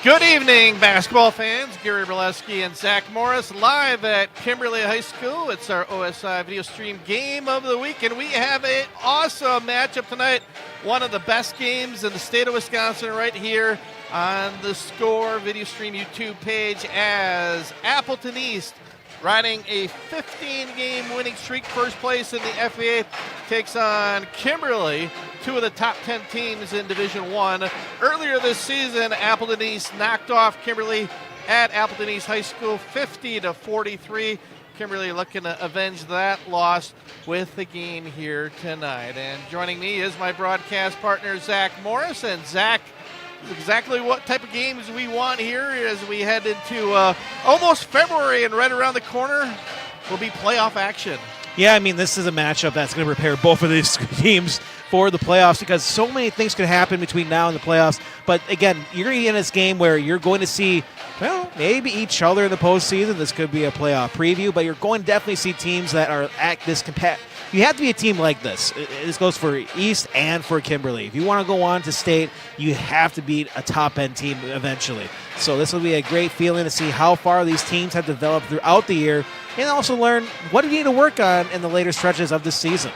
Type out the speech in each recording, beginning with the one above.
Good evening, basketball fans. Gary Berleski and Zach Morris live at Kimberly High School. It's our OSI video stream game of the week, and we have an awesome matchup tonight. One of the best games in the state of Wisconsin right here on the Score video stream YouTube page, as Appleton East, riding a 15-game winning streak, first place in the FBA, takes on Kimberly, two of the top 10 teams in Division I. Earlier this season, Appleton East knocked off Kimberly at Appleton East High School 50-43. Kimberly looking to avenge that loss with the game here tonight. And joining me is my broadcast partner, Zach Morris. And Zach, exactly what type of games we want here as we head into almost February, and right around the corner will be playoff action. Yeah, I mean, this is a matchup that's going to prepare both of these teams for the playoffs, because so many things could happen between now and the playoffs. But again, you're going to be in this game where you're going to see, well, maybe each other in the postseason. This could be a playoff preview, but you're going to definitely see teams that are at this You have to be a team like this. This goes for East and for Kimberly. If you want to go on to state, you have to beat a top-end team eventually. So this will be a great feeling to see how far these teams have developed throughout the year, and also learn what do you need to work on in the later stretches of this season.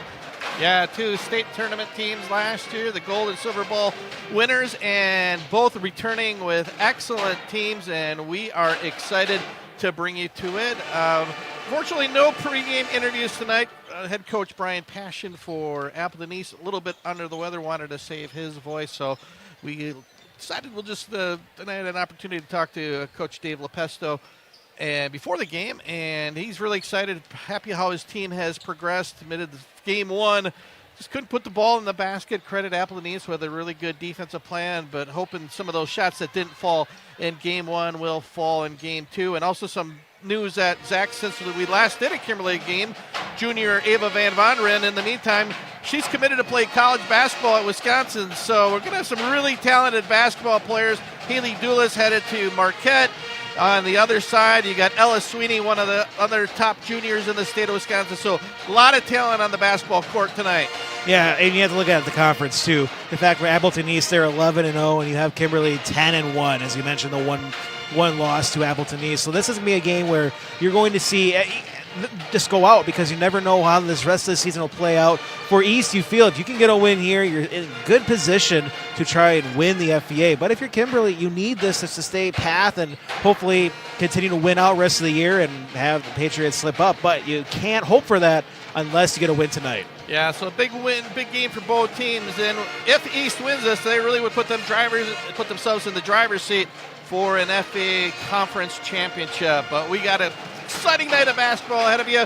Yeah, two state tournament teams last year, the Gold and Silver Bowl winners, and both returning with excellent teams, and we are excited to bring you to it. Fortunately, no pregame interviews tonight. Head coach Brian Passion for Appleton East, a little bit under the weather, wanted to save his voice, so we decided we'll just tonight an opportunity to talk to Coach Dave Lepesto and before the game, and he's really excited, happy how his team has progressed. Admitted game one, just couldn't put the ball in the basket. Credit Appleton East with a really good defensive plan, but hoping some of those shots that didn't fall in game one will fall in game two. And also some news that Zach, since we last did a Kimberly game, junior Ava Van Vonderen, in the meantime, she's committed to play college basketball at Wisconsin. So we're going to have some really talented basketball players. Haley Doulis headed to Marquette. On the other side, you got Ella Sweeney, one of the other top juniors in the state of Wisconsin. So a lot of talent on the basketball court tonight. Yeah, and you have to look at the conference, too. In fact, for Appleton East, they're 11-0, and you have Kimberly 10-1, as you mentioned, the one loss to Appleton East. So this is going to be a game where you're going to see just go out, because you never know how this rest of the season will play out. For East, you feel if you can get a win here, you're in good position to try and win the FBA. But if you're Kimberly, you need this to stay path and hopefully continue to win out rest of the year and have the Patriots slip up. But you can't hope for that unless you get a win tonight. Yeah, so a big win, big game for both teams. And if East wins this, they really would put themselves in the driver's seat for an FBA conference championship. But we got an exciting night of basketball ahead of you.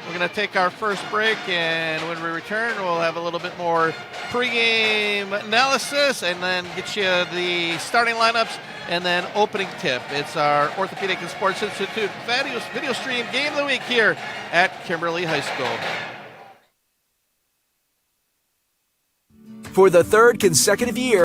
We're going to take our first break, and when we return, we'll have a little bit more pregame analysis and then get you the starting lineups and then opening tip. It's our Orthopedic and Sports Institute video stream game of the week here at Kimberly High School. For the third consecutive year,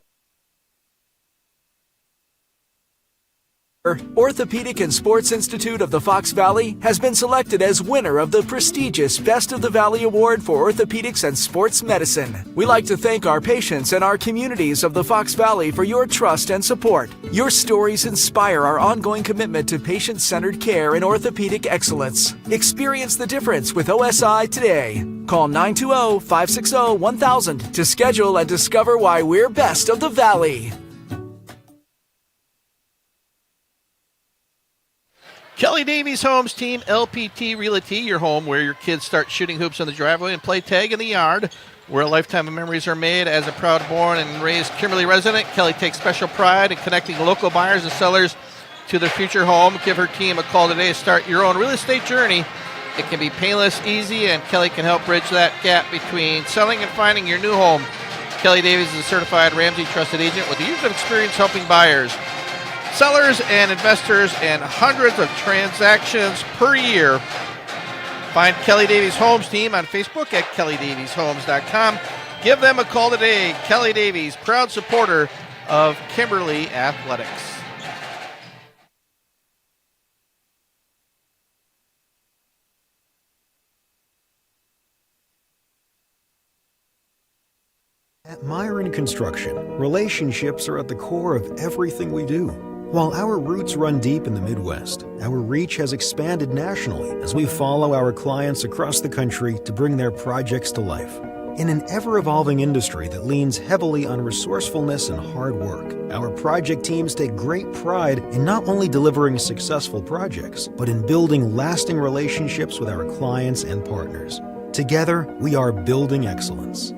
Orthopedic and Sports Institute of the Fox Valley has been selected as winner of the prestigious Best of the Valley Award for Orthopedics and Sports Medicine. We like to thank our patients and our communities of the Fox Valley for your trust and support. Your stories inspire our ongoing commitment to patient-centered care and orthopedic excellence. Experience the difference with OSI today. Call 920-560-1000 to schedule and discover why we're best of the Valley. Kelly Davies Homes Team LPT Realty, your home where your kids start shooting hoops in the driveway and play tag in the yard, where a lifetime of memories are made. As a proud born and raised Kimberly resident, Kelly takes special pride in connecting local buyers and sellers to their future home. Give her team a call today to start your own real estate journey. It can be painless, easy, and Kelly can help bridge that gap between selling and finding your new home. Kelly Davies is a certified Ramsey trusted agent with years of experience helping buyers, sellers, and investors, and hundreds of transactions per year. Find Kelly Davies Homes Team on Facebook at kellydavieshomes.com. Give them a call today. Kelly Davies, proud supporter of Kimberly Athletics. At Myron Construction, relationships are at the core of everything we do. While our roots run deep in the Midwest, our reach has expanded nationally as we follow our clients across the country to bring their projects to life. In an ever-evolving industry that leans heavily on resourcefulness and hard work, our project teams take great pride in not only delivering successful projects, but in building lasting relationships with our clients and partners. Together, we are building excellence.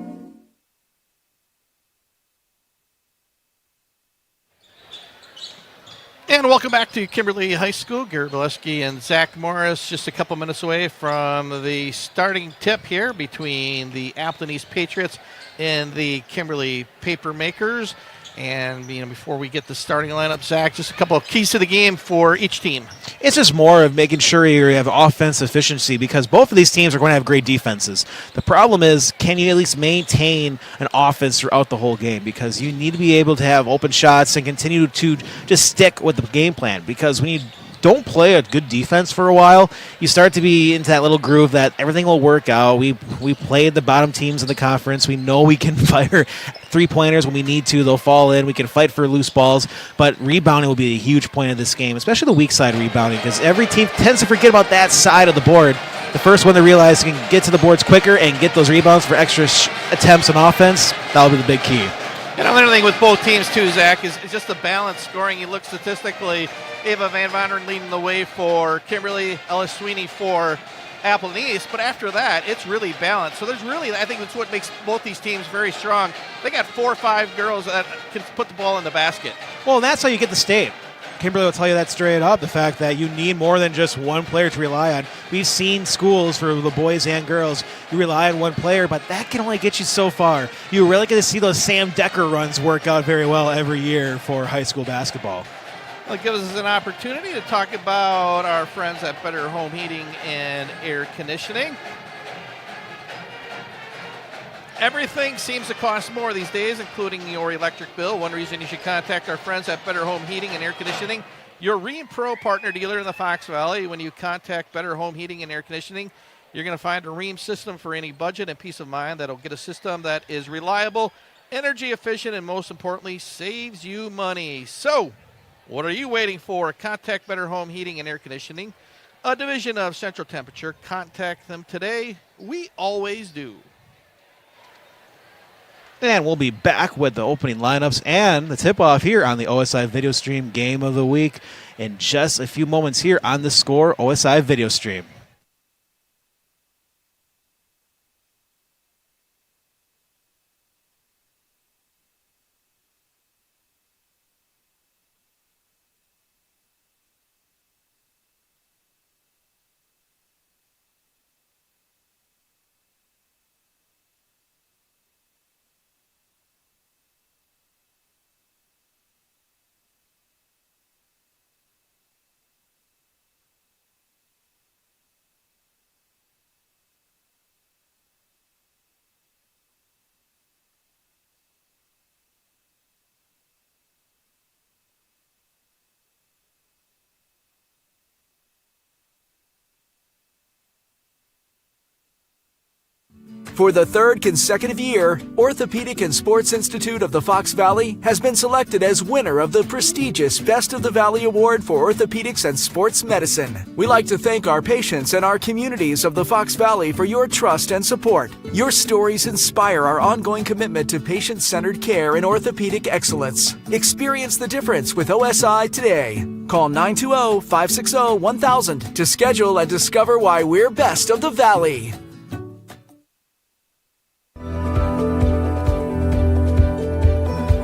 And welcome back to Kimberly High School. Garrett Bileski and Zach Morris just a couple minutes away from the starting tip here between the Appleton East Patriots and the Kimberly Papermakers. And before we get the starting lineup, Zach, just a couple of keys to the game for each team. It's just more of making sure you have offense efficiency because both of these teams are going to have great defenses. The problem is, can you at least maintain an offense throughout the whole game? Because you need to be able to have open shots and continue to just stick with the game plan. Because when you don't play a good defense for a while, you start to be into that little groove that everything will work out. We played the bottom teams in the conference. We know we can fire three-pointers when we need to. They'll fall in. We can fight for loose balls. But rebounding will be a huge point of this game, especially the weak side rebounding, because every team tends to forget about that side of the board. The first one to realize can get to the boards quicker and get those rebounds for extra attempts on offense, that'll be the big key. And another thing with both teams, too, Zach, is just the balance scoring. You look statistically, Ava Van Vonderen leading the way for Kimberly, Ella Sweeney for Appleton East. But after that, it's really balanced. So there's really, I think that's what makes both these teams very strong. They got 4 or 5 girls that can put the ball in the basket. Well, that's how you get the state. Kimberly will tell you that straight up, the fact that you need more than just one player to rely on. We've seen schools for the boys and girls, you rely on one player, but that can only get you so far. You really get to see those Sam Decker runs work out very well every year for high school basketball. Well, it gives us an opportunity to talk about our friends at Better Home Heating and Air Conditioning. Everything seems to cost more these days, including your electric bill. One reason you should contact our friends at Better Home Heating and Air Conditioning, your Rheem Pro partner dealer in the Fox Valley. When you contact Better Home Heating and Air Conditioning, you're going to find a Rheem system for any budget and peace of mind that'll get a system that is reliable, energy efficient, and most importantly, saves you money. So, what are you waiting for? Contact Better Home Heating and Air Conditioning, a division of Central Temperature. Contact them today. We always do. And we'll be back with the opening lineups and the tip-off here on the OSI Video Stream Game of the Week in just a few moments here on the Score OSI Video Stream. For the third consecutive year, Orthopedic and Sports Institute of the Fox Valley has been selected as winner of the prestigious Best of the Valley Award for Orthopedics and Sports Medicine. We like to thank our patients and our communities of the Fox Valley for your trust and support. Your stories inspire our ongoing commitment to patient-centered care and orthopedic excellence. Experience the difference with OSI today. Call 920-560-1000 to schedule and discover why we're best of the Valley.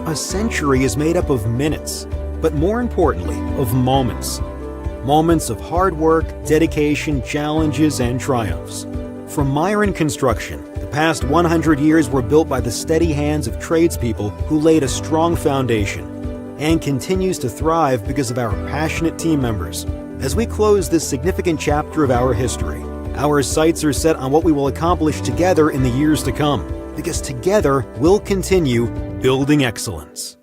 A century is made up of minutes, but more importantly, of moments. Moments of hard work, dedication, challenges, and triumphs. From Myron Construction, the past 100 years were built by the steady hands of tradespeople who laid a strong foundation, and continues to thrive because of our passionate team members. As we close this significant chapter of our history, our sights are set on what we will accomplish together in the years to come, because together we'll continue building excellence.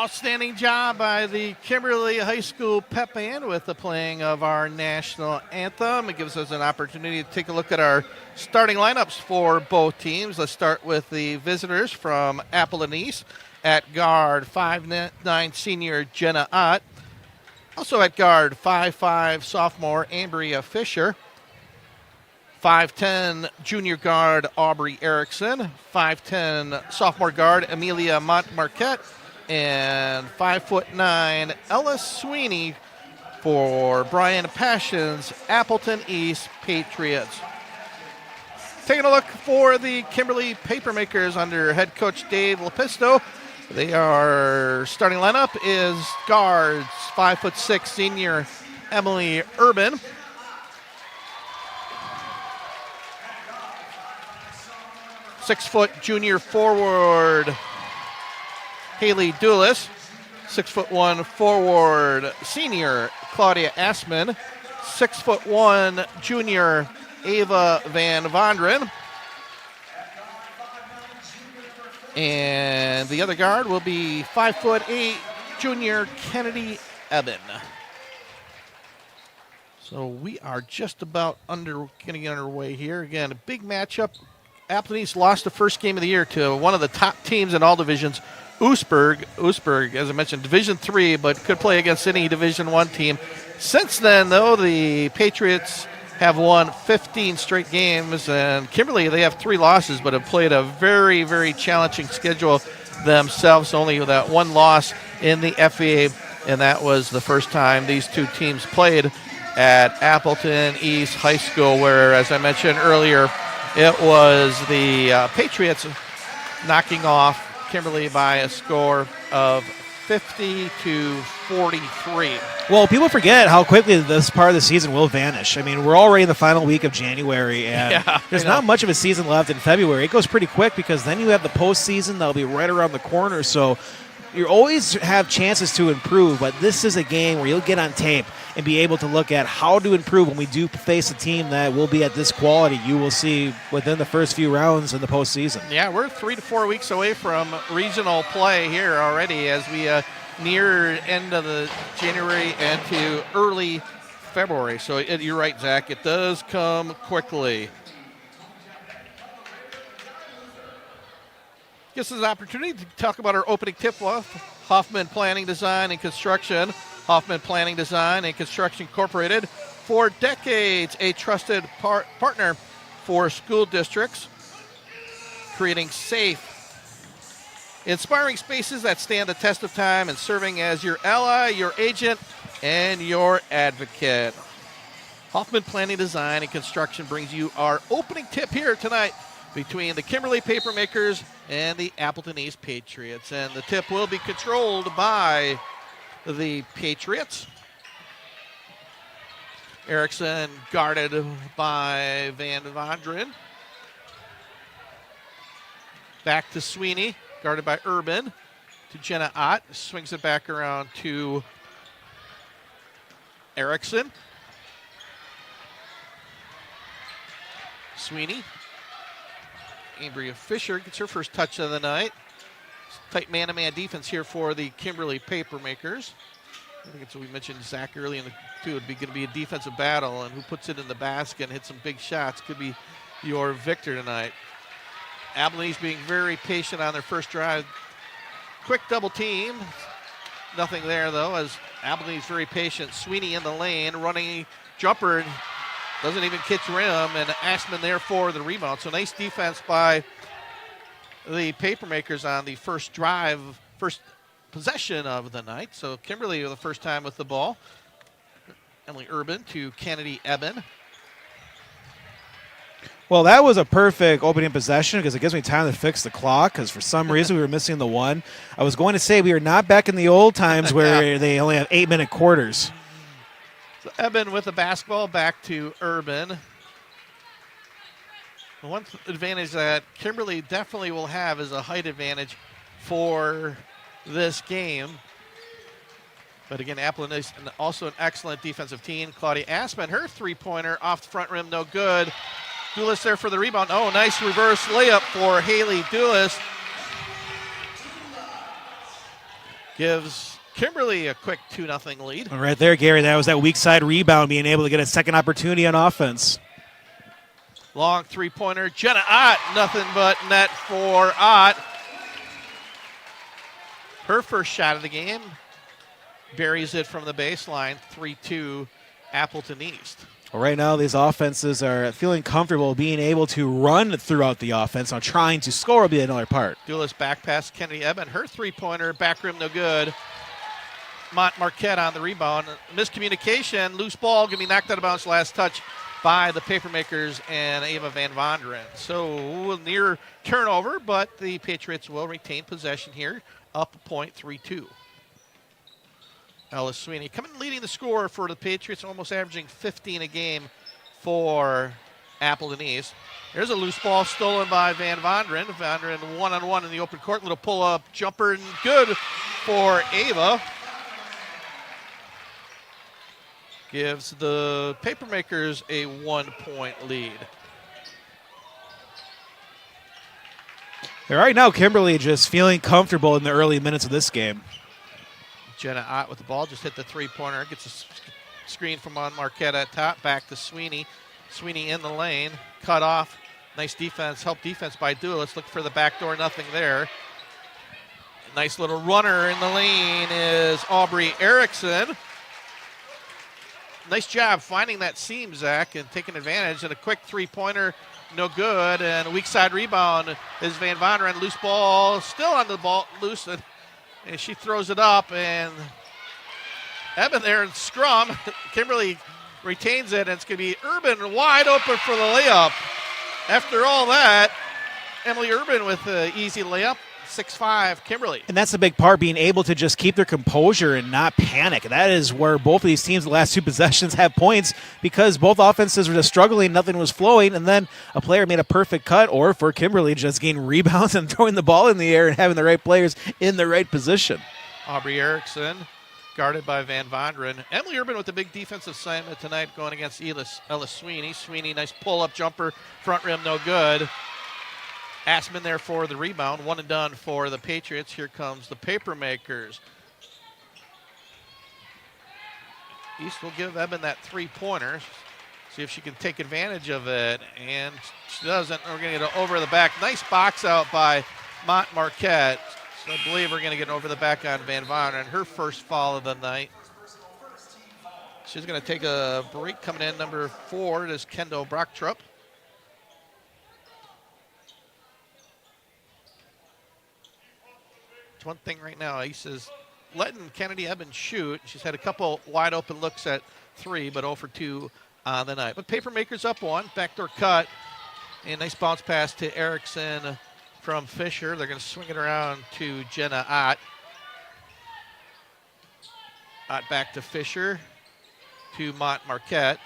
Outstanding job by the Kimberly High School Pep Band with the playing of our national anthem. It gives us an opportunity to take a look at our starting lineups for both teams. Let's start with the visitors from Appleton East. At guard, 5'9" senior Jenna Ott. Also at guard, 5'5" sophomore Ambria Fisher. 5'10" junior guard Aubrey Erickson. 5'10" sophomore guard Amelia Montmarquette. And 5'9" Ella Sweeney for Brian Passion's Appleton East Patriots. Taking a look for the Kimberly Papermakers under head coach Dave Lepisto. Their starting lineup is guards 5'6" senior Emily Urban. 6' junior forward Haley Doulis, 6'1" forward senior Claudia Assman, 6'1" junior Ava Van Vonderen, and the other guard will be 5'8" junior Kennedy Eben. So we are just about getting underway here. Again, a big matchup. Appleton East lost the first game of the year to one of the top teams in all divisions, Oostburg, as I mentioned, Division III, but could play against any Division I team. Since then, though, the Patriots have won 15 straight games, and Kimberly, they have 3 losses, but have played a very, very challenging schedule themselves, only that one loss in the FVA, and that was the first time these two teams played at Appleton East High School, where, as I mentioned earlier, it was the Patriots knocking off Kimberly by a score of 50-43. Well, people forget how quickly this part of the season will vanish. I mean, we're already in the final week of January, and there's not much of a season left in February. It goes pretty quick because then you have the postseason that'll be right around the corner. So you always have chances to improve, but this is a game where you'll get on tape and be able to look at how to improve when we do face a team that will be at this quality. You will see within the first few rounds in the postseason. Yeah, we're 3 to 4 weeks away from regional play here already as we near end of the January and to early February. So you're right, Zach. It does come quickly. Gives us an opportunity to talk about our opening tip-off, Hoffman Planning, Design, and Construction. Hoffman Planning, Design, and Construction Incorporated, for decades a trusted partner for school districts, creating safe, inspiring spaces that stand the test of time and serving as your ally, your agent, and your advocate. Hoffman Planning, Design, and Construction brings you our opening tip here tonight between the Kimberly Papermakers and the Appleton East Patriots. And the tip will be controlled by the Patriots. Erickson guarded by Van Vonderen. Back to Sweeney, guarded by Urban. To Jenna Ott, swings it back around to Erickson. Sweeney. Ambria Fisher gets her first touch of the night. Tight man-to-man defense here for the Kimberly Papermakers. I think it's what we mentioned, Zach, early in the two. It'd be going to be a defensive battle, and who puts it in the basket and hits some big shots could be your victor tonight. Appleton East being very patient on their first drive. Quick double team. Nothing there, though, as Appleton East very patient. Sweeney in the lane, running jumper, doesn't even catch rim, and Ashman there for the rebound. So nice defense by the Papermakers on the first drive, first possession of the night. So Kimberly for the first time with the ball. Emily Urban to Kennedy Eben. Well, that was a perfect opening possession because it gives me time to fix the clock because for some reason we were missing the one. I was going to say we are not back in the old times where they only have 8-minute quarters. So Eben with the basketball, back to Urban. The one advantage that Kimberly definitely will have is a height advantage for this game. But again, Appleton is also an excellent defensive team. Claudia Aspen, her three-pointer off the front rim, no good. Doulis there for the rebound. Oh, nice reverse layup for Haley Doulis. gives Kimberly a quick 2-0 lead. Right there, Gary, that was that weak side rebound, being able to get a second opportunity on offense. Long three-pointer. Jenna Ott, nothing but net for Ott. Her first shot of the game buries it from the baseline, 3-2 Appleton East. Well, right now, these offenses are feeling comfortable being able to run throughout the offense. Now, trying to score will be another part. Duelist back pass, Kennedy Eben. Her three-pointer, back rim, no good. Mont Marquette on the rebound. Miscommunication, loose ball, going to be knocked out of bounds last touch by the Papermakers and Ava Van Vonderen. So near turnover, but the Patriots will retain possession here, up a point, 3-2. Ellis Sweeney coming leading the score for the Patriots, almost averaging 15 a game for Appleton East. There's a loose ball stolen by Van Vonderen. Vonderen one-on-one in the open court. Little pull-up jumper, and good for Ava. Gives the Papermakers a 1-point lead. Right now, Kimberly just feeling comfortable in the early minutes of this game. Jenna Ott with the ball, just hit the three-pointer. Gets a screen from on Marquette at top. Back to Sweeney. Sweeney in the lane. Cut off. Nice defense. Help defense by Duelist. Look for the back door. Nothing there. Nice little runner in the lane is Aubrey Erickson. Nice job finding that seam, Zach, and taking advantage. And a quick three-pointer, no good. And a weak side rebound is Van Vonderen. Loose ball, still on the ball, loose. And she throws it up, and Eben there in scrum. Kimberly retains it, and it's going to be Urban wide open for the layup. After all that, Emily Urban with the easy layup. 6-5 Kimberly. And that's the big part, being able to just keep their composure and not panic. That is where both of these teams the last two possessions have points, because both offenses were just struggling, nothing was flowing, and then a player made a perfect cut, or for Kimberly just getting rebounds and throwing the ball in the air and having the right players in the right position. Aubrey Erickson guarded by Van Vonderen. Emily Urban with the big defensive assignment tonight going against Ellis Sweeney. Sweeney, nice pull-up jumper, front rim no good. Assman there for the rebound. One and done for the Patriots. Here comes the Papermakers. East will give Eben that three-pointer. See if she can take advantage of it. And she doesn't. We're going to get an over the back. Nice box out by Mont Marquette. So I believe we're going to get an over the back on Van Vonderen. Her first foul of the night. She's going to take a break coming in. Number 4 is Kendall Brocktrup. One thing right now, East is letting Kennedy Eben shoot. She's had a couple wide open looks at 3, but 0 for 2 on the night. But Papermakers up 1, backdoor cut, and nice bounce pass to Erickson from Fisher. They're going to swing it around to Jenna Ott. Ott back to Fisher, to Mont Marquette.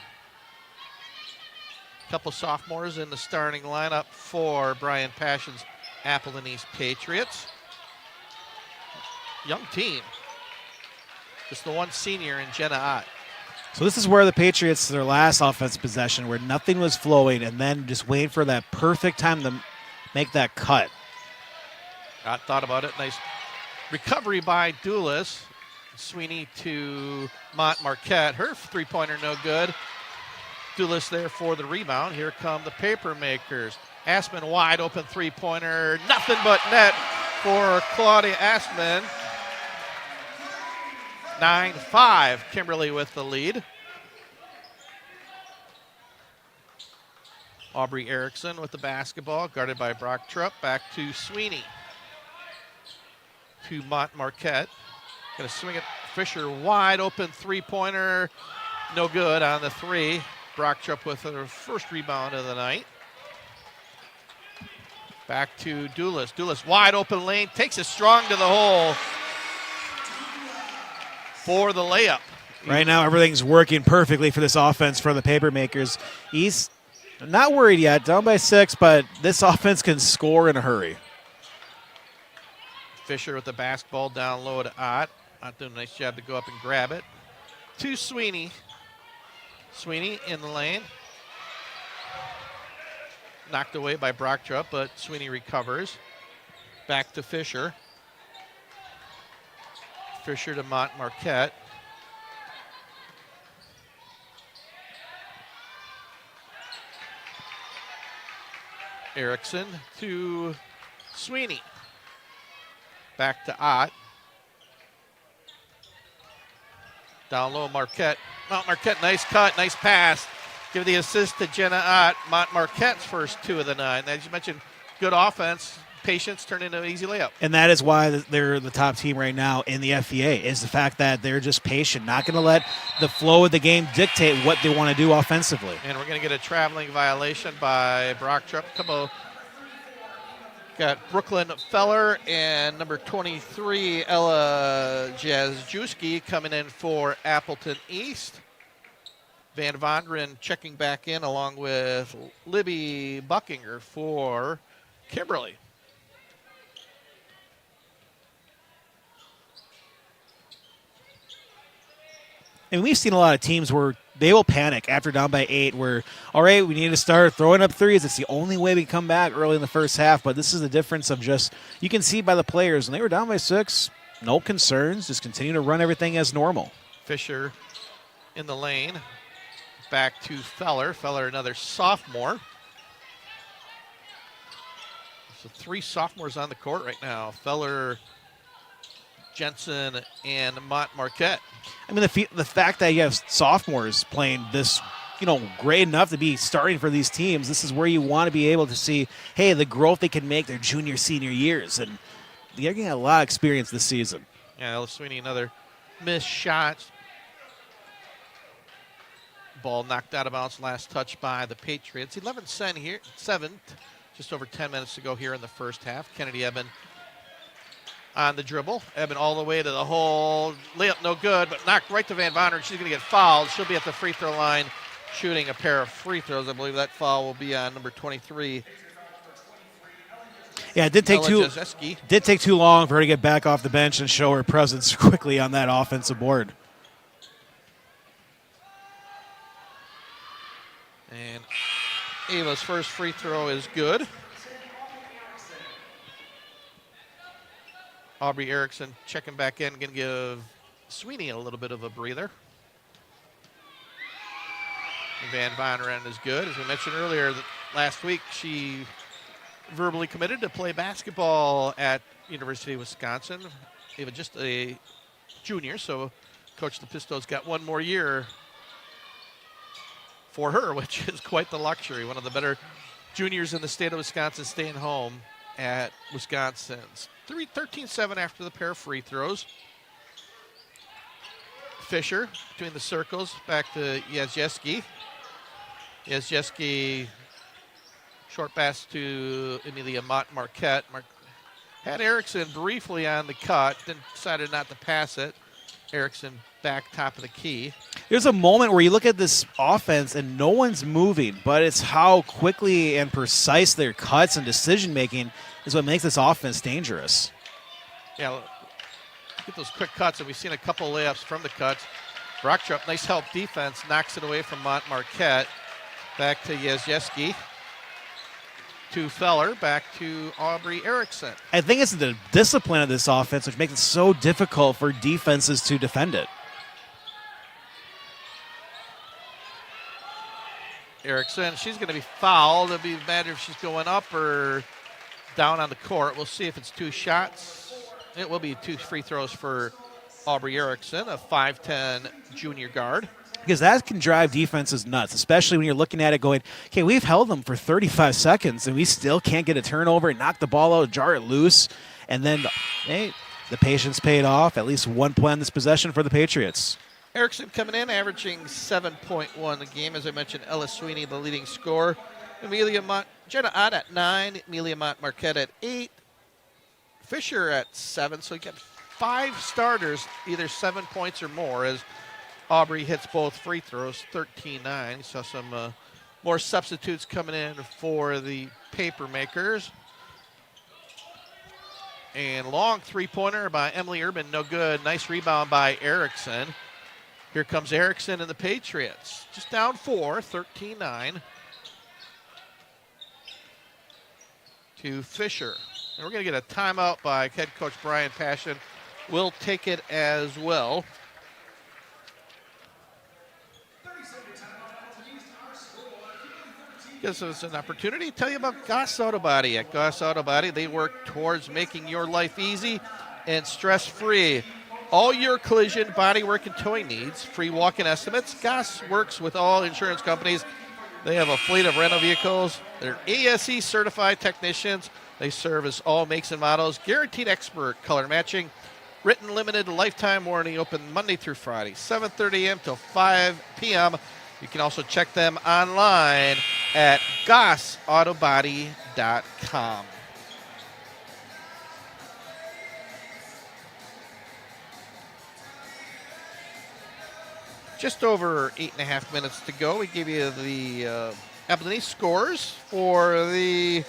A couple sophomores in the starting lineup for Brian Passion's Appleton East Patriots. Young team. Just the one senior in Jenna Ott. So this is where the Patriots, their last offense possession, where nothing was flowing, and then just waiting for that perfect time to make that cut. Ott thought about it. Nice recovery by Duelist. Sweeney to Mont Marquette. Her three-pointer no good. Duelist there for the rebound. Here come the Papermakers. Assman wide open three-pointer. Nothing but net for Claudia Assman. 9-5, Kimberly with the lead. Aubrey Erickson with the basketball, guarded by Brocktrup. Back to Sweeney. To Mont Marquette. Going to swing it. Fisher wide open three-pointer. No good on the 3. Brocktrup with her first rebound of the night. Back to Duelist. Duelist wide open lane. Takes it strong to the hole for the layup. Right now, everything's working perfectly for this offense for the Papermakers. East, not worried yet, down by 6, but this offense can score in a hurry. Fisher with the basketball down low to Ott. Ott doing a nice job to go up and grab it. To Sweeney. Sweeney in the lane. Knocked away by Brocktrup, but Sweeney recovers. Back to Fisher. Fisher to Marquette. Erickson to Sweeney. Back to Ott. Down low, Marquette. Mount Marquette, nice cut, nice pass. Give the assist to Jenna Ott. Mount Marquette's first 2 of the 9. As you mentioned, good offense. Patience turned into an easy layup. And that is why they're the top team right now in the FVA, is the fact that they're just patient, not going to let the flow of the game dictate what they want to do offensively. And we're going to get a traveling violation by Brock Trup. Got Brooklyn Feller and number 23, Ella Jazjuski, coming in for Appleton East. Van Vonderen checking back in along with Libby Buckinger for Kimberly. And we've seen a lot of teams where they will panic after down by 8, where, all right, we need to start throwing up threes. It's the only way we come back early in the first half. But this is the difference of just, you can see by the players, when they were down by 6, no concerns, just continue to run everything as normal. Fisher in the lane. Back to Feller. Feller, another sophomore. So 3 sophomores on the court right now. Feller, Jensen, and Marquette. I mean, the fact that you have sophomores playing this, great enough to be starting for these teams, this is where you want to be able to see, hey, the growth they can make their junior, senior years. And they're getting a lot of experience this season. Yeah, Ella Sweeney, another missed shot. Ball knocked out of bounds, last touch by the Patriots. 11-7, just over 10 minutes to go here in the first half. Kennedy Eben on the dribble. Eben all the way to the hole. Layup no good, but knocked right to Van Vonderen. She's going to get fouled. She'll be at the free throw line shooting a pair of free throws. I believe that foul will be on number 23. Yeah, it did take too long for her to get back off the bench and show her presence quickly on that offensive board. And Ava's first free throw is good. Aubrey Erickson checking back in, going to give Sweeney a little bit of a breather. Van Vonderen is good. As we mentioned earlier, last week she verbally committed to play basketball at University of Wisconsin. Ava just a junior, so Coach LePisto's got one more year for her, which is quite the luxury. One of the better juniors in the state of Wisconsin staying home at Wisconsin's. 13-7 after the pair of free throws. Fisher between the circles, back to Jazjuski. Jazjuski, short pass to Amelia Marquette. Had Erickson briefly on the cut, then decided not to pass it. Erickson back top of the key. There's a moment where you look at this offense and no one's moving, but it's how quickly and precise their cuts and decision-making is what makes this offense dangerous. Yeah, get those quick cuts, and we've seen a couple layups from the cuts. Brockdrup, nice help defense, knocks it away from Marquette. Back to Jazjuski. To Feller, back to Aubrey Erickson. I think it's the discipline of this offense which makes it so difficult for defenses to defend it. Erickson, she's going to be fouled. It'll be matter if she's going up or down on the court. We'll see if it's 2 shots. It will be 2 free throws for Aubrey Erickson, a 5'10 junior guard. Because that can drive defenses nuts, especially when you're looking at it going, okay, we've held them for 35 seconds and we still can't get a turnover and knock the ball out, jar it loose. And then, hey, the patience paid off. At least 1 play on this possession for the Patriots. Erickson coming in, averaging 7.1 a game. As I mentioned, Ella Sweeney, the leading scorer. Jenna Ott at 9, Amelia Marquette at 8, Fisher at 7. So you got 5 starters, either 7 points or more, as Aubrey hits both free throws, 13-9. Saw some more substitutes coming in for the paper makers. And long three-pointer by Emily Urban, no good. Nice rebound by Erickson. Here comes Erickson and the Patriots. Just down 4, 13-9. To Fisher. And we're going to get a timeout by head coach Brian Passion. will take it as well. Gives us an opportunity to tell you about Goss Auto Body. At Goss Auto Body, they work towards making your life easy and stress-free. All your collision, body work, and towing needs. Free walk-in estimates. Goss works with all insurance companies. They have a fleet of rental vehicles. They're ASE certified technicians. They service all makes and models. Guaranteed expert color matching. Written limited lifetime warranty. Open Monday through Friday, 7:30 a.m. till 5 p.m. You can also check them online at gossautobody.com. Just over 8.5 minutes to go. We gave you the Appleton East scores for the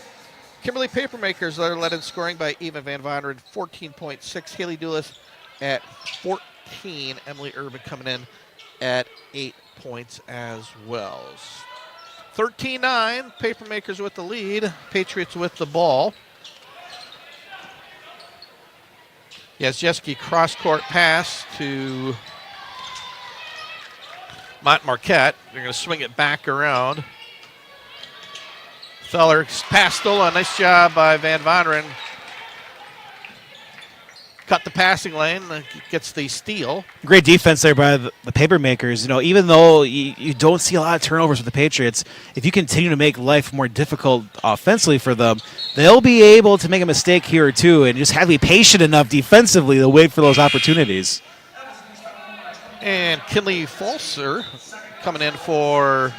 Kimberly Papermakers that are led in scoring by Eva Van Vonderen, 14.6. Haley Dulles at 14. Emily Urban coming in at 8 points as well. 13-9, Papermakers with the lead, Patriots with the ball. Yazjeski cross-court pass to Mont Marquette. They're going to swing it back around. Feller pass stolen. Nice job by Van Vonderen. Cut the passing lane, gets the steal. Great defense there by the Papermakers. You know, even though you don't see a lot of turnovers with the Patriots, if you continue to make life more difficult offensively for them, they'll be able to make a mistake here or two and just have to be patient enough defensively to wait for those opportunities. And Kinley Falser coming in for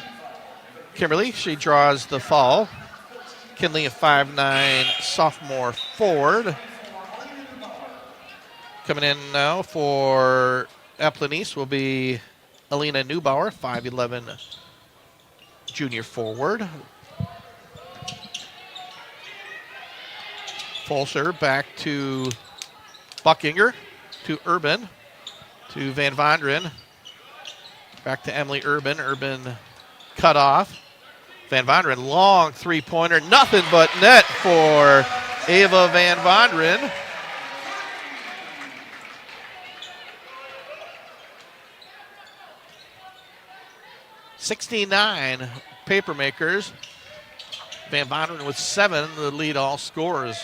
Kimberly. She draws the foul. Kinley, a 5'9" sophomore forward. Coming in now for Appleton East will be Alina Neubauer, 5'11" junior forward. Falser back to Buckinger, to Urban, to Van Vonderen. Back to Emily Urban. Urban cut off. Van Vonderen, long three-pointer. Nothing but net for Ava Van Vonderen. (69) Papermakers. Van Vonderen with 7, the lead all scorers.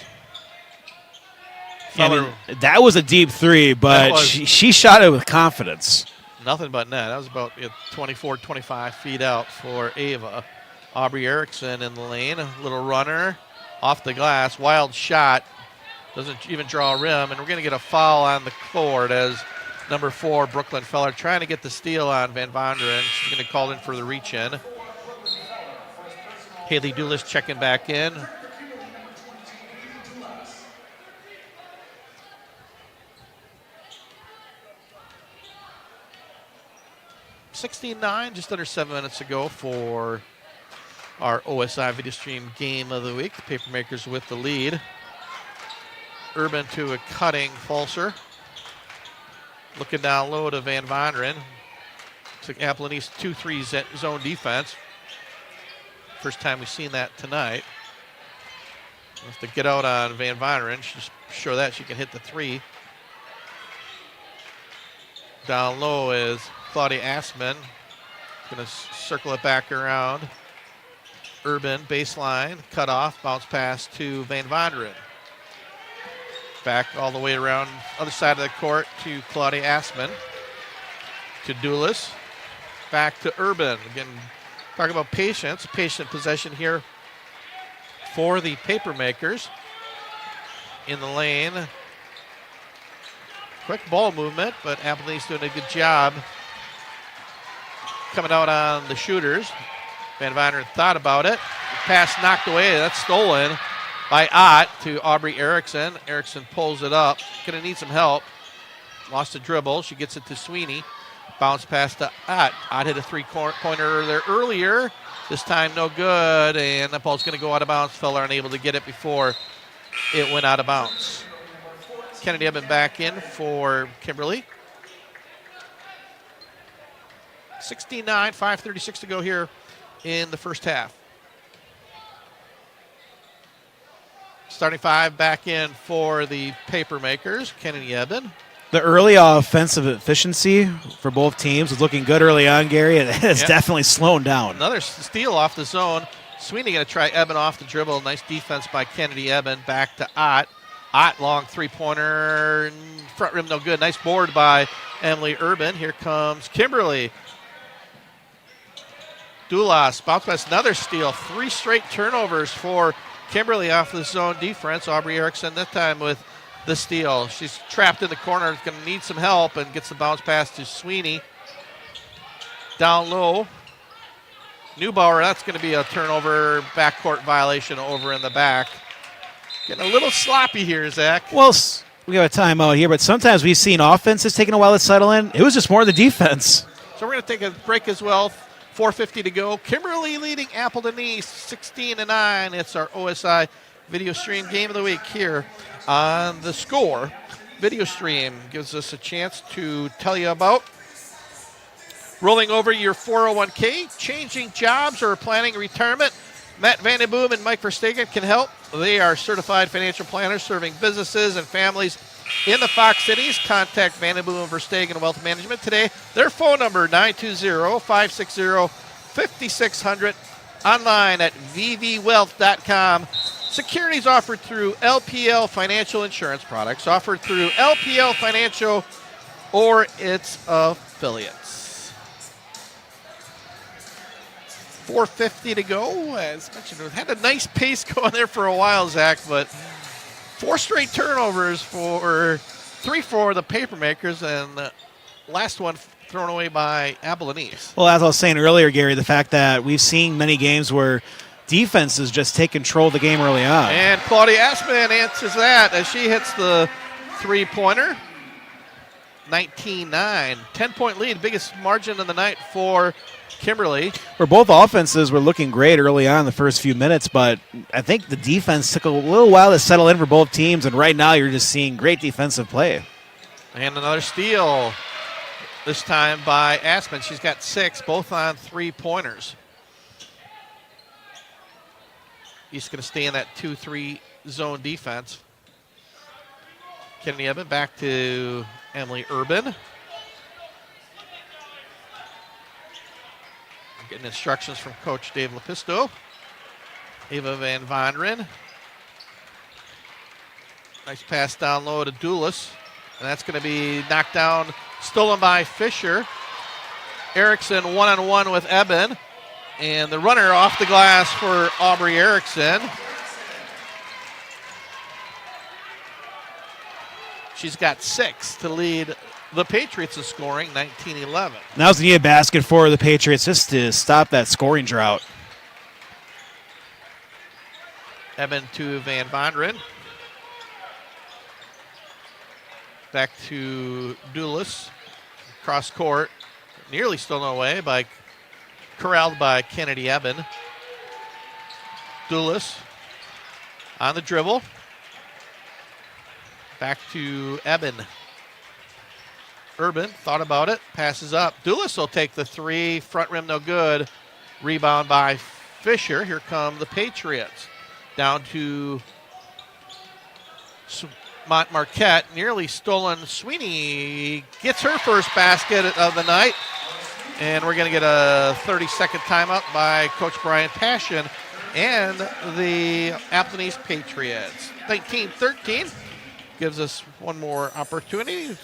I mean, that was a deep three, but she shot it with confidence. Nothing but net. That was about 24, 25 feet out for Ava. Aubrey Erickson in the lane. A little runner off the glass. Wild shot. Doesn't even draw a rim. And we're going to get a foul on the court as number 4, Brooklyn Feller, trying to get the steal on Van Vonderen. She's going to call in for the reach-in. Haley Dulles checking back in. (69), just under 7 minutes ago for our OSI Video Stream Game of the Week. The Papermakers with the lead. Urban to a cutting Falser. Looking down low to Van Vonderen. It's like Appleton East 2-3 zone defense. First time we've seen that tonight. We'll have to get out on Van Vonderen. Just show that she can hit the three. Down low is Claudia Assman. Going to circle it back around. Urban, baseline, cut off, bounce pass to Van Vonderen. Back all the way around other side of the court to Claudia Assman. To Dulles. Back to Urban. Again, talking about patience. Patient possession here for the Papermakers. In the lane. Quick ball movement, but Appleton East doing a good job coming out on the shooters. Van Vonderen thought about it. Pass knocked away. That's stolen by Ott to Aubrey Erickson. Erickson pulls it up. Going to need some help. Lost a dribble. She gets it to Sweeney. Bounce pass to Ott. Ott hit a three-pointer there earlier. This time no good, and the ball's going to go out of bounds. Feller unable to get it before it went out of bounds. Kennedy Eben back in for Kimberly. 69, 5:36 to go here in the first half. Starting 5 back in for the Papermakers. Kennedy Eben, The early offensive efficiency for both teams was looking good early on, Gary. It has definitely slowed down. Another steal off the zone. Sweeney going to try Eben off the dribble. Nice defense by Kennedy Eben. Back to Ott. Ott, long three-pointer. Front rim, no good. Nice board by Emily Urban. Here comes Kimberly. Dulas, bounce pass, another steal. 3 straight turnovers for Kimberly off the zone defense. Aubrey Erickson that time with the steal. She's trapped in the corner. Is going to need some help and gets the bounce pass to Sweeney. Down low. Neubauer, that's going to be a turnover, backcourt violation over in the back. Getting a little sloppy here, Zach. Well, we got a timeout here, but sometimes we've seen offenses taking a while to settle in. It was just more the defense. So we're going to take a break as well. 4:50 to go. Kimberly leading Appleton East 16-9. It's our OSI video stream game of the week here on The Score. Video stream gives us a chance to tell you about rolling over your 401k, changing jobs, or planning retirement. Matt Vandenboom and Mike Verstegen can help. They are certified financial planners serving businesses and families in the Fox Cities. Contact Vandenboom and Verstegen Wealth Management today. Their phone number, 920-560-5600. Online at vvwealth.com. Securities offered through LPL Financial Insurance Products, offered through LPL Financial or its affiliates. 4:50 to go. As mentioned, we've had a nice pace going there for a while, Zach, but 4 straight turnovers for 3 for the Papermakers, and the last one thrown away by Appleton East. Well, as I was saying earlier, Gary, the fact that we've seen many games where defenses just take control of the game early on. And Claudia Asman answers that as she hits the three-pointer. 19-9. 10-point lead, biggest margin of the night for Kimberly. Where both offenses were looking great early on in the first few minutes, but I think the defense took a little while to settle in for both teams, and right now you're just seeing great defensive play. And another steal, this time by Aspen. She's got 6, both on three-pointers. He's going to stay in that 2-3 zone defense. Kennedy Eben back to Emily Urban. Getting instructions from Coach Dave Lepisto. Ava Van Vonderen. Nice pass down low to Dulas. And that's going to be knocked down, stolen by Fisher. Erickson one-on-one with Eben. And the runner off the glass for Aubrey Erickson. She's got 6 to lead the Patriots in scoring, 19-11. Now's the needed basket for the Patriots just to stop that scoring drought. Eben to Van Vonderen. Back to Dulas. Cross court. Nearly stolen away by, corralled by Kennedy Eben. Dulas on the dribble. Back to Eben. Urban thought about it, passes up. Dulas will take the 3, front rim no good. Rebound by Fisher. Here come the Patriots. Down to Mont Marquette, nearly stolen. Sweeney gets her first basket of the night. And we're going to get a 30-second timeout by Coach Brian Passion and the Appleton East Patriots. 19-13 gives us one more opportunity.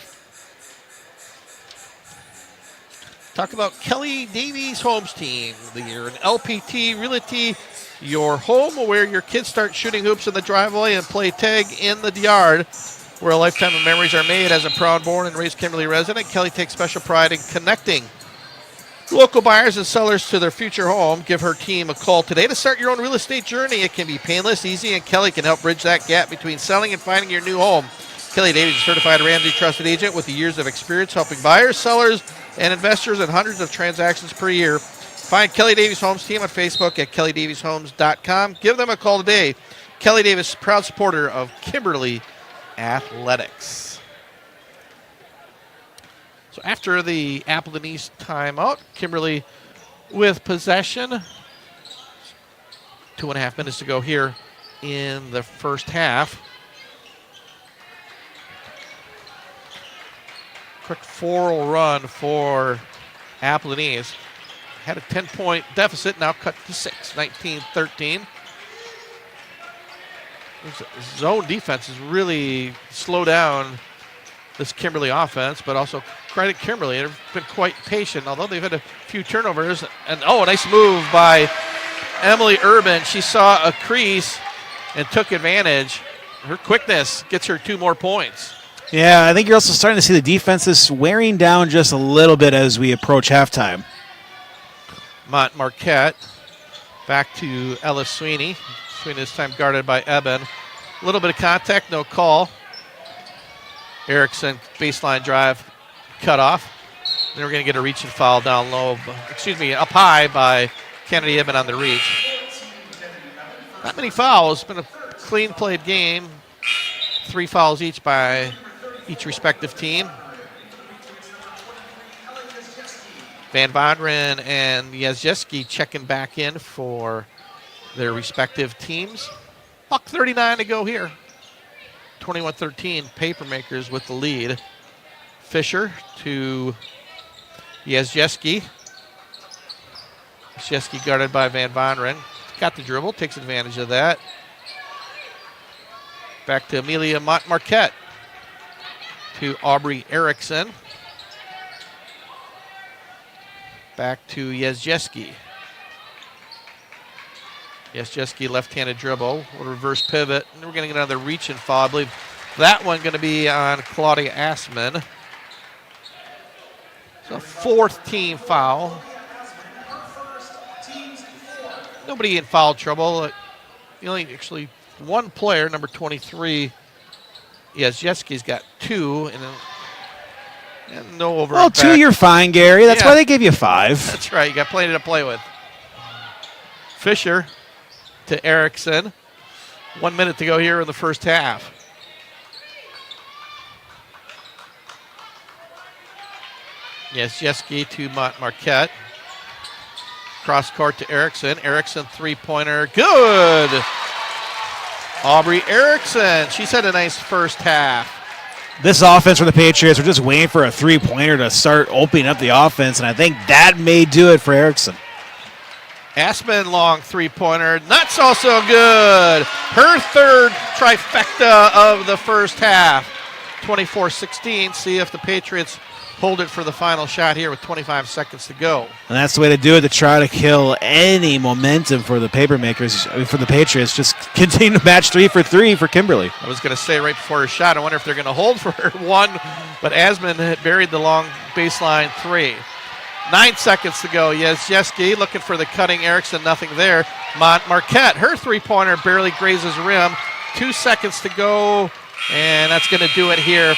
Talk about Kelly Davies Homes Team. You're an LPT Realty, your home where your kids start shooting hoops in the driveway and play tag in the yard, where a lifetime of memories are made. As a proud born and raised Kimberly resident, Kelly takes special pride in connecting local buyers and sellers to their future home. Give her team a call today to start your own real estate journey. It can be painless, easy, and Kelly can help bridge that gap between selling and finding your new home. Kelly Davies is a certified Ramsey trusted agent with the years of experience helping buyers, sellers, and investors in hundreds of transactions per year. Find Kelly Davies Homes Team on Facebook at kellydavieshomes.com. Give them a call today. Kelly Davis, proud supporter of Kimberly Athletics. So after the Appleton East timeout, Kimberly with possession. 2.5 minutes to go here in the first half. quick 4 run for Appleton East. Had a 10-point deficit, now cut to 6, 19-13. Zone defense has really slowed down this Kimberly offense, but also credit Kimberly. They've been quite patient, although they've had a few turnovers. And, a nice move by Emily Urban. She saw a crease and took advantage. Her quickness gets her 2 more points. Yeah, I think you're also starting to see the defenses wearing down just a little bit as we approach halftime. Marquette back to Ella Sweeney. Sweeney this time guarded by Eben. A little bit of contact, no call. Erickson baseline drive cut off. Then we're going to get a reach and foul down low. Up high by Kennedy Eben on the reach. Not many fouls. It's been a clean played game. 3 fouls each by each respective team. Van Vonderen and Yazjeski checking back in for their respective teams. $1:39 to go here. 21-13, Papermakers with the lead. Fisher to Yazjeski. Yazjeski guarded by Van Vonderen. Got the dribble, takes advantage of that. Back to Amelia Marquette. To Aubrey Erickson. Back to Yazjeski. Yazjeski left-handed dribble. A reverse pivot. And we're going to get another reach and foul. I believe that one going to be on Claudia Assman. So 4th team foul. Nobody in foul trouble. Only actually one player, number 23. Yazjeski's got 2. And no over. Well, 2 you're fine, Gary. That's why they gave you 5. That's right. You got plenty to play with. Fisher to Erickson. 1 minute to go here in the first half. Yazjeski to Marquette. Cross court to Erickson. Erickson 3-pointer. Good. Aubrey Erickson. She's had a nice first half. This offense for the Patriots, we're just waiting for a 3-pointer to start opening up the offense, and I think that may do it for Erickson. Assman long 3-pointer. That's also good. Her 3rd trifecta of the first half. 24-16. See if the Patriots hold it for the final shot here with 25 seconds to go. And that's the way to do it, to try to kill any momentum for the for the Patriots. Just continue to match 3 for 3 for Kimberly. I was going to say right before her shot, I wonder if they're going to hold for her 1, but Asman had buried the long baseline 3. 9 seconds to go. Yazjeski looking for the cutting Erickson, nothing there. Marquette, her 3-pointer barely grazes rim. 2 seconds to go, and that's going to do it here.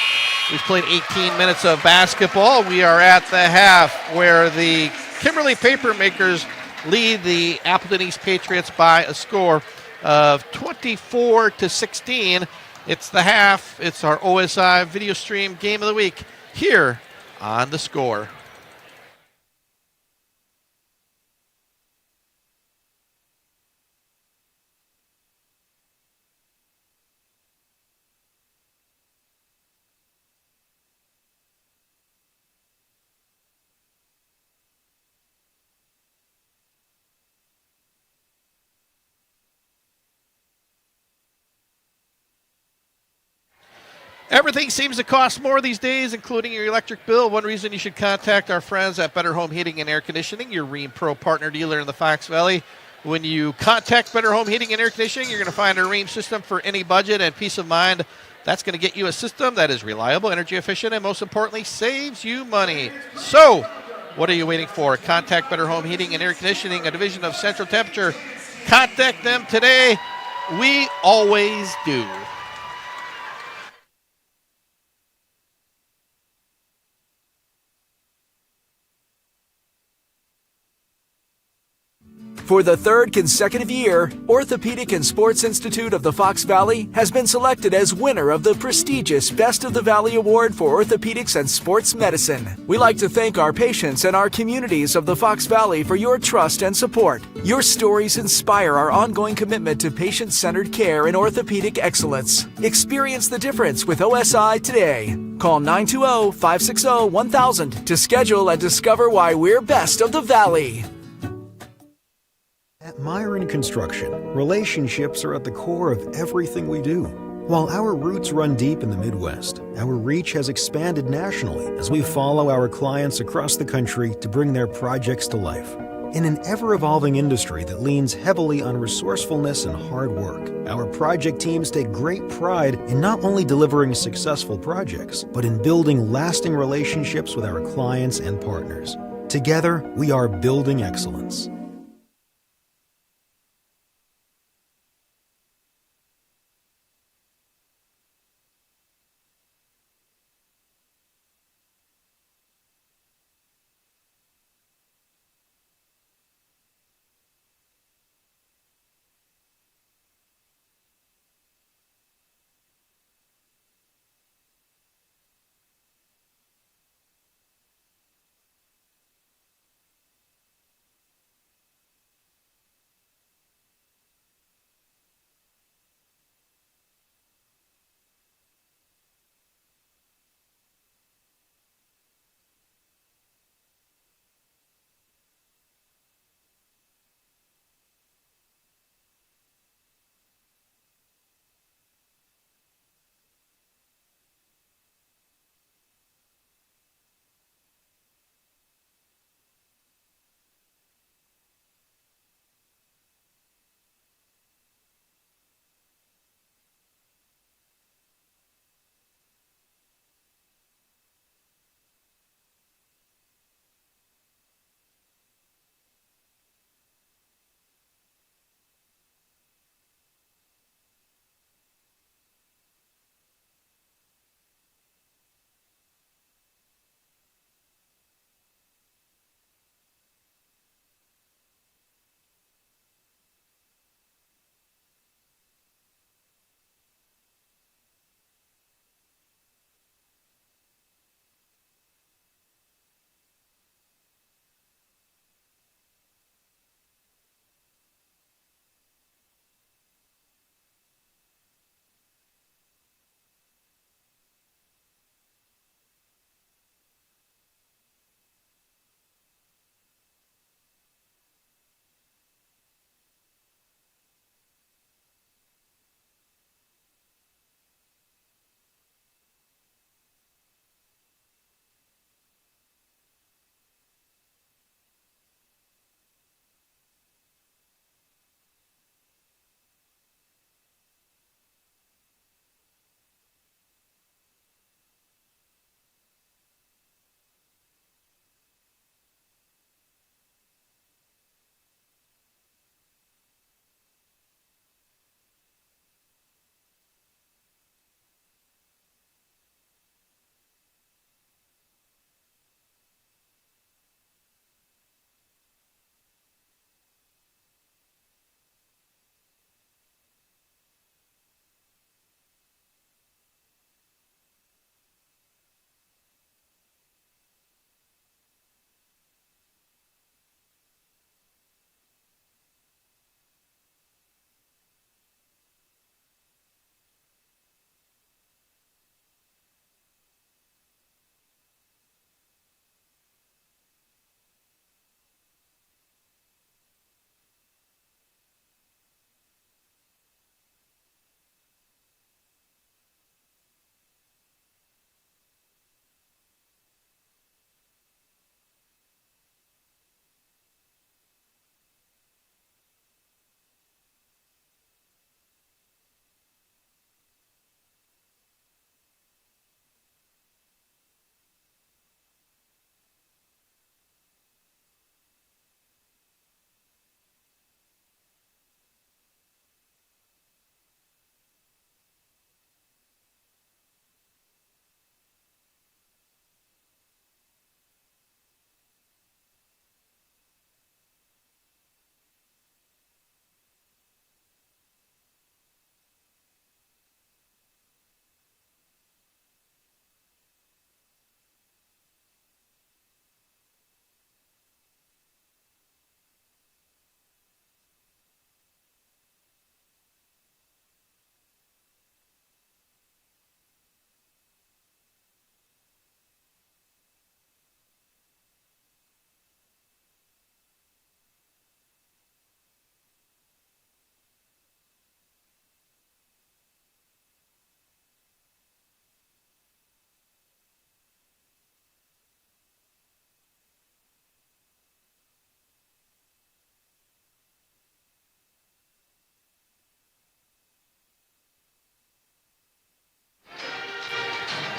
We've played 18 minutes of basketball. We are at the half where the Kimberly Papermakers lead the Appleton East Patriots by a score of 24-16. It's the half. It's our OSI video stream game of the week here on The Score. Everything seems to cost more these days, including your electric bill. One reason you should contact our friends at Better Home Heating and Air Conditioning, your Rheem Pro partner dealer in the Fox Valley. When you contact Better Home Heating and Air Conditioning, you're going to find a Rheem system for any budget and peace of mind. That's going to get you a system that is reliable, energy efficient, and most importantly, saves you money. So, what are you waiting for? Contact Better Home Heating and Air Conditioning, a division of Central Temperature. Contact them today. We always do. For the third consecutive year, Orthopedic and Sports Institute of the Fox Valley has been selected as winner of the prestigious Best of the Valley Award for Orthopedics and Sports Medicine. We like to thank our patients and our communities of the Fox Valley for your trust and support. Your stories inspire our ongoing commitment to patient-centered care and orthopedic excellence. Experience the difference with OSI today. Call 920-560-1000 to schedule and discover why we're best of the Valley. At Myron Construction, relationships are at the core of everything we do. While our roots run deep in the Midwest, our reach has expanded nationally as we follow our clients across the country to bring their projects to life. In an ever-evolving industry that leans heavily on resourcefulness and hard work, our project teams take great pride in not only delivering successful projects, but in building lasting relationships with our clients and partners. Together, we are building excellence.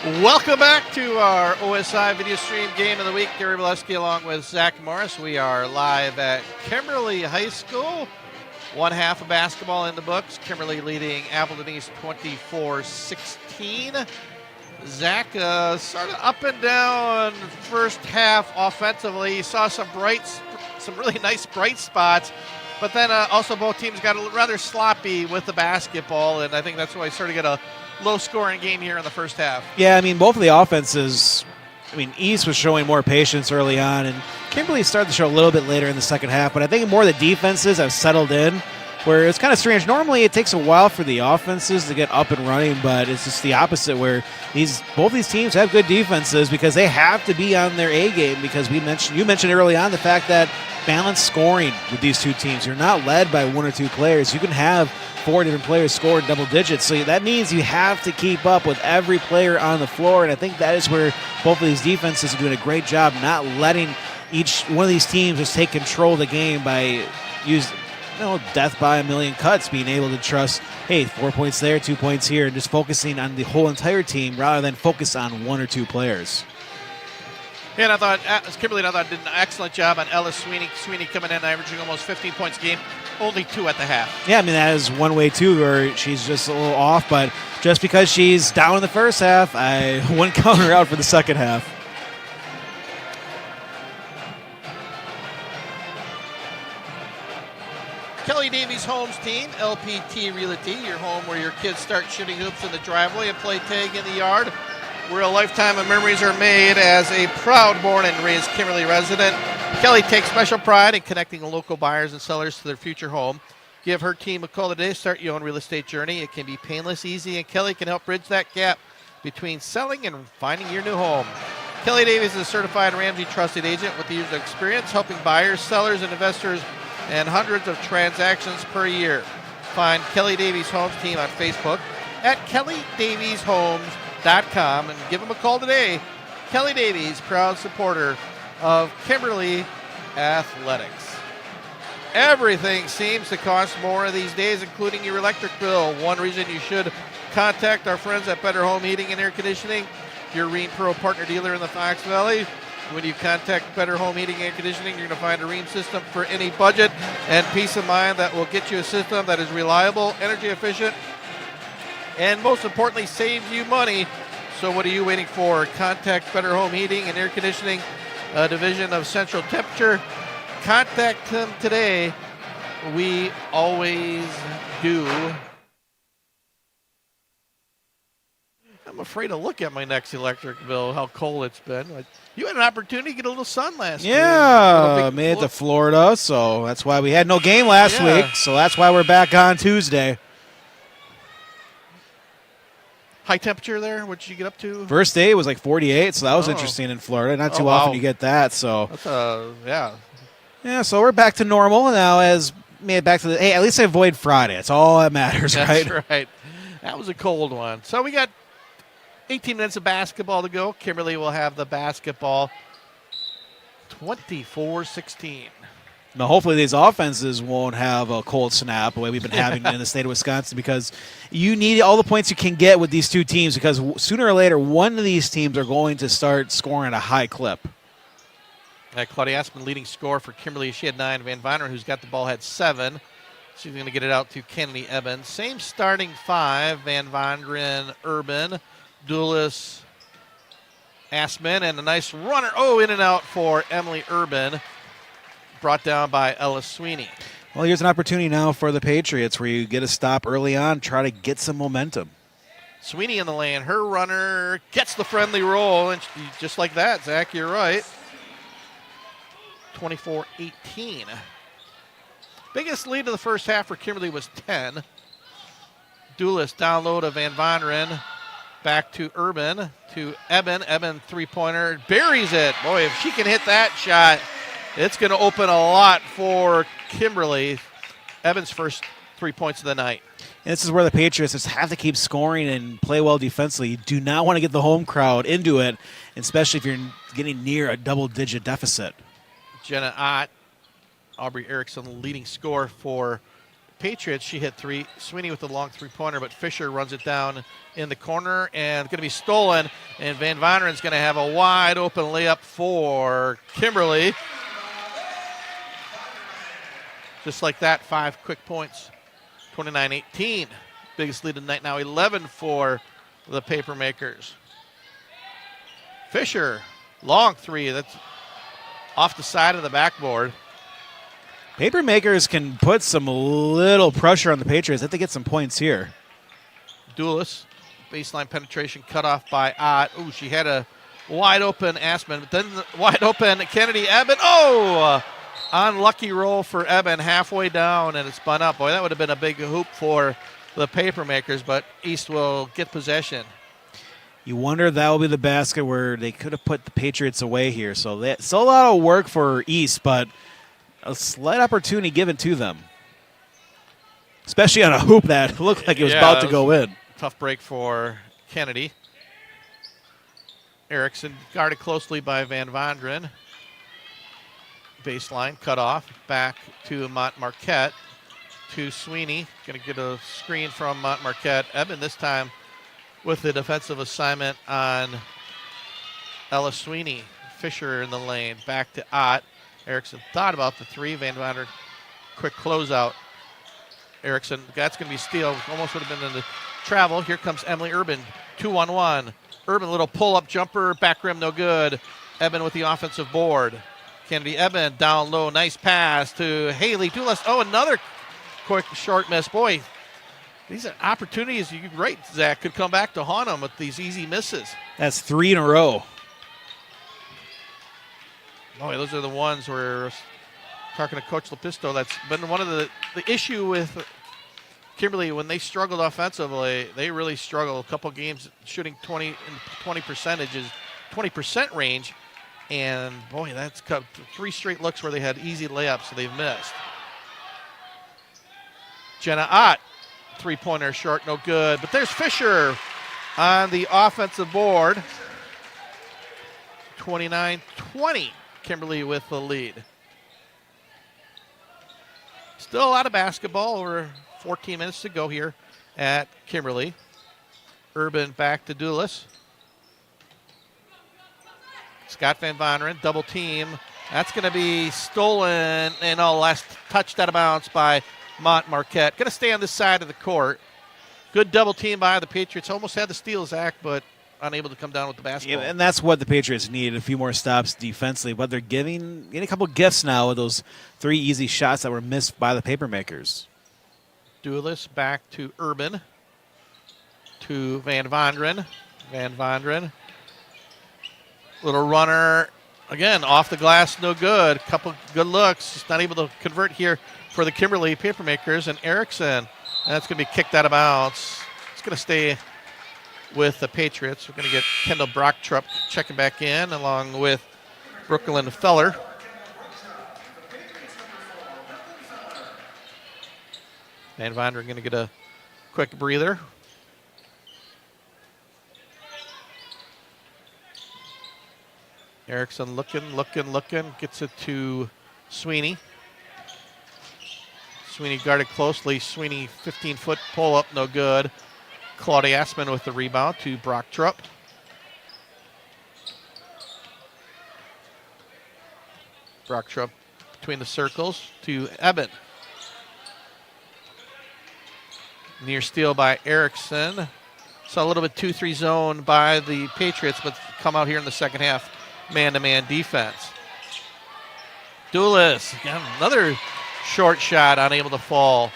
Welcome back to our OSI video stream game of the week. Gary Bolesky along with Zach Morris. We are live at Kimberly High School. One half of basketball in the books. Kimberly leading Appleton East 24-16. Zach, sort of up and down first half offensively. You saw some really nice bright spots, but then also both teams got rather sloppy with the basketball, and I think that's why I sort of get a low-scoring game here in the first half. Yeah, I mean, both of the offenses, East was showing more patience early on, and Kimberly started to show a little bit later in the second half, but I think more the defenses have settled in, where it's kind of strange. Normally it takes a while for the offenses to get up and running, but it's just the opposite, where both these teams have good defenses because they have to be on their A game, because you mentioned early on the fact that balanced scoring with these two teams. You're not led by one or two players. You can have 4 different players score in double digits. So that means you have to keep up with every player on the floor, and I think that is where both of these defenses are doing a great job not letting each one of these teams just take control of the game by death by a million cuts, being able to trust, hey, 4 points there, 2 points here, and just focusing on the whole entire team rather than focus on one or two players. Yeah, and I thought Kimberly did an excellent job on Ella Sweeney. Sweeney coming in averaging almost 15 points a game, only 2 at the half. Yeah, that is one way too, where she's just a little off, but just because she's down in the first half, I wouldn't count her out for the second half. Kelly Davies Homes team, LPT Realty, your home where your kids start shooting hoops in the driveway and play tag in the yard, where a lifetime of memories are made. As a proud born and raised Kimberly resident, Kelly takes special pride in connecting local buyers and sellers to their future home. Give her team a call today. Start your own real estate journey. It can be painless, easy, and Kelly can help bridge that gap between selling and finding your new home. Kelly Davies is a certified Ramsey trusted agent with years of experience helping buyers, sellers, and investors and hundreds of transactions per year. Find Kelly Davies Homes team on Facebook at kellydavieshomes.com and give them a call today. Kelly Davies, proud supporter of Kimberly Athletics. Everything seems to cost more these days, including your electric bill. One reason you should contact our friends at Better Home Heating and Air Conditioning, your Rheem Pro partner dealer in the Fox Valley. When you contact Better Home Heating and Air Conditioning, you're going to find a Rheem system for any budget and peace of mind that will get you a system that is reliable, energy efficient, and most importantly, saves you money. So what are you waiting for? Contact Better Home Heating and Air Conditioning, a division of Central Temperature. Contact them today. We always do. I'm afraid to look at my next electric bill, how cold it's been. You had an opportunity to get a little sun last year. Yeah, made it to Florida, so that's why we had no game last week. So that's why we're back on Tuesday. High temperature there? What did you get up to? First day was like 48, so that was interesting in Florida. Not too often you get that. So that's yeah, so we're back to normal now. At least I avoid Friday. That's all that matters, right? That's right. That was a cold one. So we got 18 minutes of basketball to go. Kimberly will have the basketball 24-16. Now, hopefully these offenses won't have a cold snap the way we've been having in the state of Wisconsin, because you need all the points you can get with these two teams, because sooner or later one of these teams are going to start scoring at a high clip. Claudia Aspen leading scorer for Kimberly. She had 9. Van Vyneren, who's got the ball, had 7. She's going to get it out to Kennedy Evans. Same starting 5, Van Vyneren, Urban, Duelis, Aspen, and a nice runner. In and out for Emily Urban, brought down by Ella Sweeney. Well, here's an opportunity now for the Patriots where you get a stop early on, try to get some momentum. Sweeney in the lane. Her runner gets the friendly roll, and just like that, Zach, you're right. 24-18. Biggest lead of the first half for Kimberly was 10. Duelis down low to Van Vyneren. Back to Urban, to Eben. Eben three-pointer, buries it. Boy, if she can hit that shot, it's going to open a lot for Kimberly. Eben's first 3 points of the night. And this is where the Patriots just have to keep scoring and play well defensively. You do not want to get the home crowd into it, especially if you're getting near a double-digit deficit. Jenna Ott, Aubrey Erickson, leading scorer for Patriots, she hit 3. Sweeney with the long three-pointer, but Fisher runs it down in the corner and going to be stolen. And Van Vonren's going to have a wide open layup for Kimberly. Just like that, 5 quick points, 29-18. Biggest lead of the night now, 11 for the Papermakers. Fisher, long 3. That's off the side of the backboard. Papermakers can put some little pressure on the Patriots. They have to get some points here. Duelis, baseline penetration cut off by Ott. Ooh, she had a wide open Aspen, but then wide open Kennedy Eben. Oh, unlucky roll for Eben halfway down, and it's spun up. Boy, that would have been a big hoop for the Papermakers, but East will get possession. You wonder if that will be the basket where they could have put the Patriots away here. So that's still a lot of work for East, but a slight opportunity given to them, especially on a hoop that looked like it was about to go in. Tough break for Kennedy. Erickson guarded closely by Van Vondren. Baseline cut off. Back to Mont Marquette. To Sweeney. Going to get a screen from Mont Marquette. Eben this time with the defensive assignment on Ella Sweeney. Fisher in the lane. Back to Ott. Erickson thought about the 3. Van Vondren, quick closeout. Erickson, that's going to be steal. Almost would have been in the travel. Here comes Emily Urban, 2-on-1. Urban, little pull-up jumper, back rim, no good. Eben with the offensive board. Kennedy Eben down low, nice pass to Haley Duelis. Oh, another quick short miss. Boy, these are opportunities, you're right, Zach, could come back to haunt them with these easy misses. That's 3 in a row. Boy, those are the ones where, talking to Coach Lepisto, that's been one of the issue with Kimberly when they struggled offensively. They really struggled. A couple games shooting 20% range, and boy, that's cut 3 straight looks where they had easy layups, so they've missed. Jenna Ott, 3-pointer short, no good. But there's Fisher on the offensive board. 29-20. Kimberly with the lead. Still a lot of basketball, over 14 minutes to go here at Kimberly. Urban back to Duelis. Scott Van Vonren, double team. That's going to be stolen, and last touched out of bounds by Mont Marquette. Going to stay on this side of the court. Good double team by the Patriots. Almost had the steal, Zach, but unable to come down with the basketball. Yeah, and that's what the Patriots need, a few more stops defensively. But they're getting a couple gifts now with those 3 easy shots that were missed by the Papermakers. Duelis back to Urban. To Van Vondren. Van Vondren. Little runner. Again, off the glass, no good. Couple good looks. Just not able to convert here for the Kimberly Papermakers. And Erickson. And that's going to be kicked out of bounds. It's going to stay with the Patriots. We're going to get Kendall Brocktrup checking back in along with Brooklyn Feller. Van Vondren going to get a quick breather. Erickson looking, gets it to Sweeney. Sweeney guarded closely. Sweeney 15-foot pull-up, no good. Claudia Asman with the rebound to Brocktrup. Brocktrup between the circles to Eben. Near steal by Erickson. Saw a little bit 2-3 zone by the Patriots, but come out here in the second half. Man-to-man defense. Duelis, another short shot, unable to fall.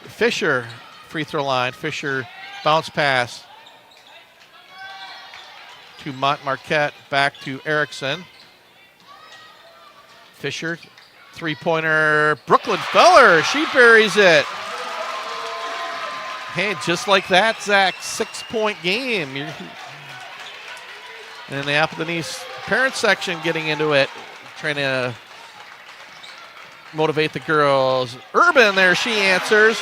Fisher, free throw line. Fisher, bounce pass to Mont Marquette, back to Erickson. Fisher, 3-pointer. Brooklyn Feller, she buries it. Hey, just like that, Zach, 6-point game. And the Appleton East parent section getting into it, trying to motivate the girls. Urban there, she answers.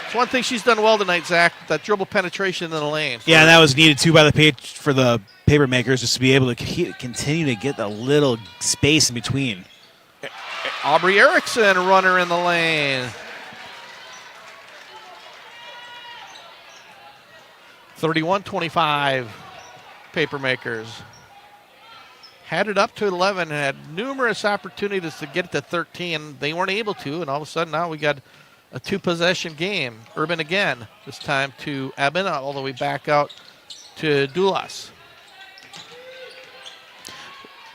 It's one thing she's done well tonight, Zach, that dribble penetration in the lane. Yeah, and that was needed too by for the Papermakers, just to be able to continue to get a little space in between. Aubrey Erickson, runner in the lane. 31-25, Papermakers. Had it up to 11 and had numerous opportunities to get it to 13. They weren't able to, and all of a sudden now we got a two-possession game. Urban again, this time to Eben, all the way back out to Dulas.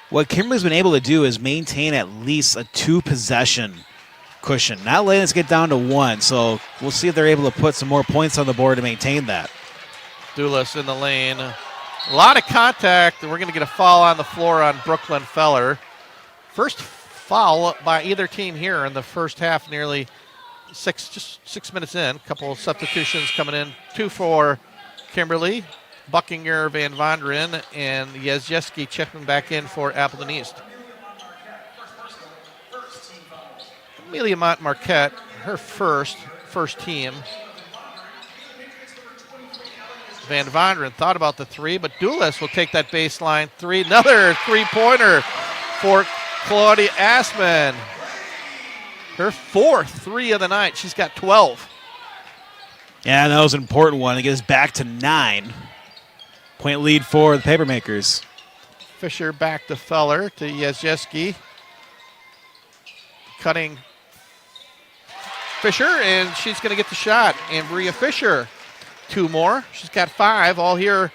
What Kimberly's been able to do is maintain at least a two-possession cushion, not letting us get down to one. So we'll see if they're able to put some more points on the board to maintain that. Dulas in the lane. A lot of contact, and we're going to get a foul on the floor on Brooklyn Feller. First foul by either team here in the first half, nearly just 6 minutes in. A couple of substitutions coming in. 2 for Kimberly, Buckinger, Van Vonderen, and Yazieski checking back in for Appleton East. Amelia Marquette, her first team. Van Vonderen thought about the three, but Dulas will take that baseline three. Another three-pointer for Claudia Assman. Her fourth three of the night. She's got 12. Yeah, that was an important one. It gets back to 9. Point lead for the Papermakers. Fisher back to Feller to Yazieski. Cutting Fisher, and she's going to get the shot. Ambria Fisher, 2 more. She's got 5 all here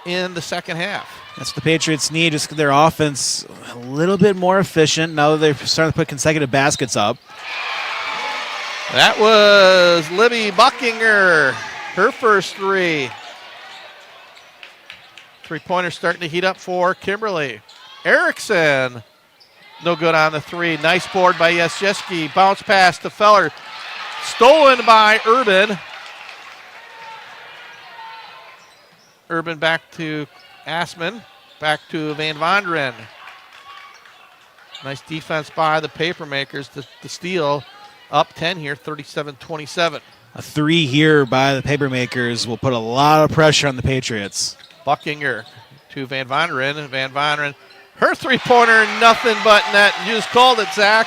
in the second half. That's what the Patriots need, just their offense a little bit more efficient now that they're starting to put consecutive baskets up. That was Libby Buckinger, her first three. Three-pointer starting to heat up for Kimberly. Erickson, no good on the three. Nice board by Yazieski. Bounce pass to Feller. Stolen by Urban. Urban back to Assman. Back to Van Vonderen. Nice defense by the Papermakers to steal. Up 10 here, 37-27. A 3 here by the Papermakers will put a lot of pressure on the Patriots. Buckinger to Van Vonderen. Van Vonderen, her three-pointer, nothing but net. You just called it, Zach.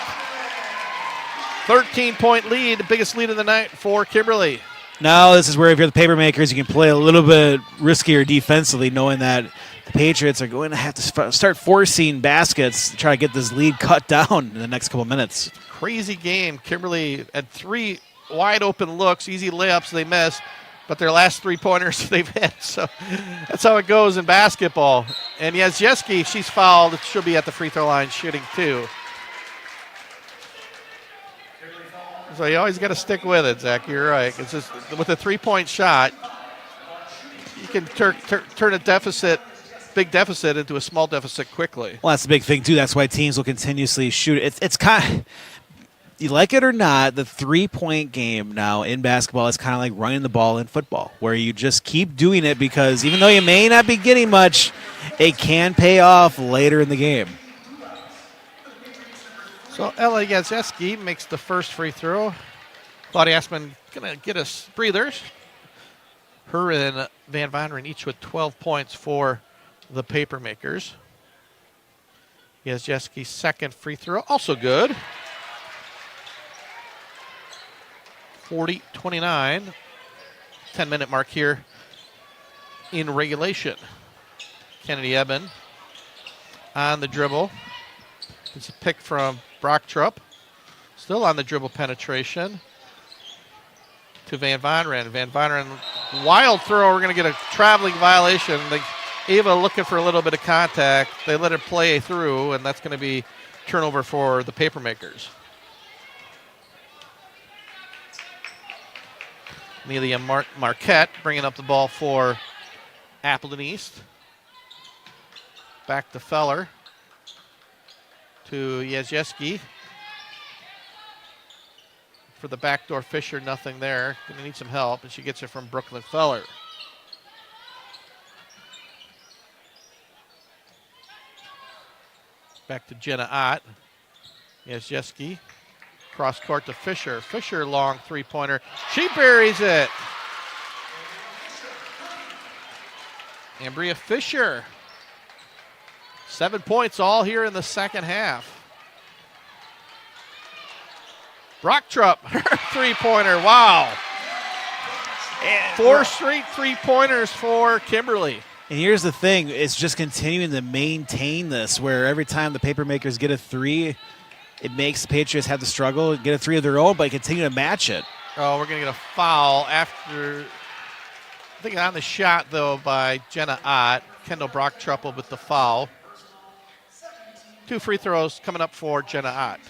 13-point lead, the biggest lead of the night for Kimberly. Now this is where if you're the Papermakers, you can play a little bit riskier defensively, knowing that the Patriots are going to have to start forcing baskets to try to get this lead cut down in the next couple minutes. Crazy game. Kimberly had 3 wide-open looks, easy layups they missed, but their last three-pointers they've hit. So that's how it goes in basketball. And Yazieski, she's fouled. She'll be at the free throw line shooting 2. So you always got to stick with it, Zach. You're right. It's just with a 3-point shot, you can turn a big deficit into a small deficit quickly. Well, that's the big thing, too. That's why teams will continuously shoot. It's kind of, you like it or not, the 3-point game now in basketball is kind of like running the ball in football, where you just keep doing it because even though you may not be getting much, it can pay off later in the game. So Ella Yazieski makes the first free throw. Claudia Assman going to get us breathers. Her and Van Vonderen each with 12 points for the Papermakers. Yazieski's second free throw, also good. 40-29. 10-minute mark here in regulation. Kennedy Eben on the dribble. It's a pick from Brocktrup. Still on the dribble penetration to Van Vonderen. Van Vonderen, wild throw. We're going to get a traveling violation. Ava looking for a little bit of contact. They let it play through, and that's going to be turnover for the Papermakers. Amelia Marquette bringing up the ball for Appleton East. Back to Feller. To Yazieski. For the backdoor Fisher, nothing there. Going to need some help, and she gets it from Brooklyn Feller. Back to Jenna Ott. Yazieski. Cross court to Fisher. Fisher, long three-pointer. She buries it. Ambria Fisher. 7 points all here in the second half. Brocktrup, her three-pointer. Wow. 4 straight three-pointers for Kimberly. And here's the thing, it's just continuing to maintain this, where every time the Papermakers get a 3, it makes the Patriots have to struggle and get a 3 of their own, but continue to match it. Oh, we're going to get a foul after, I think on the shot, though, by Jenna Ott. Kendall Brock-Truppel with the foul. 2 free throws coming up for Jenna Ott.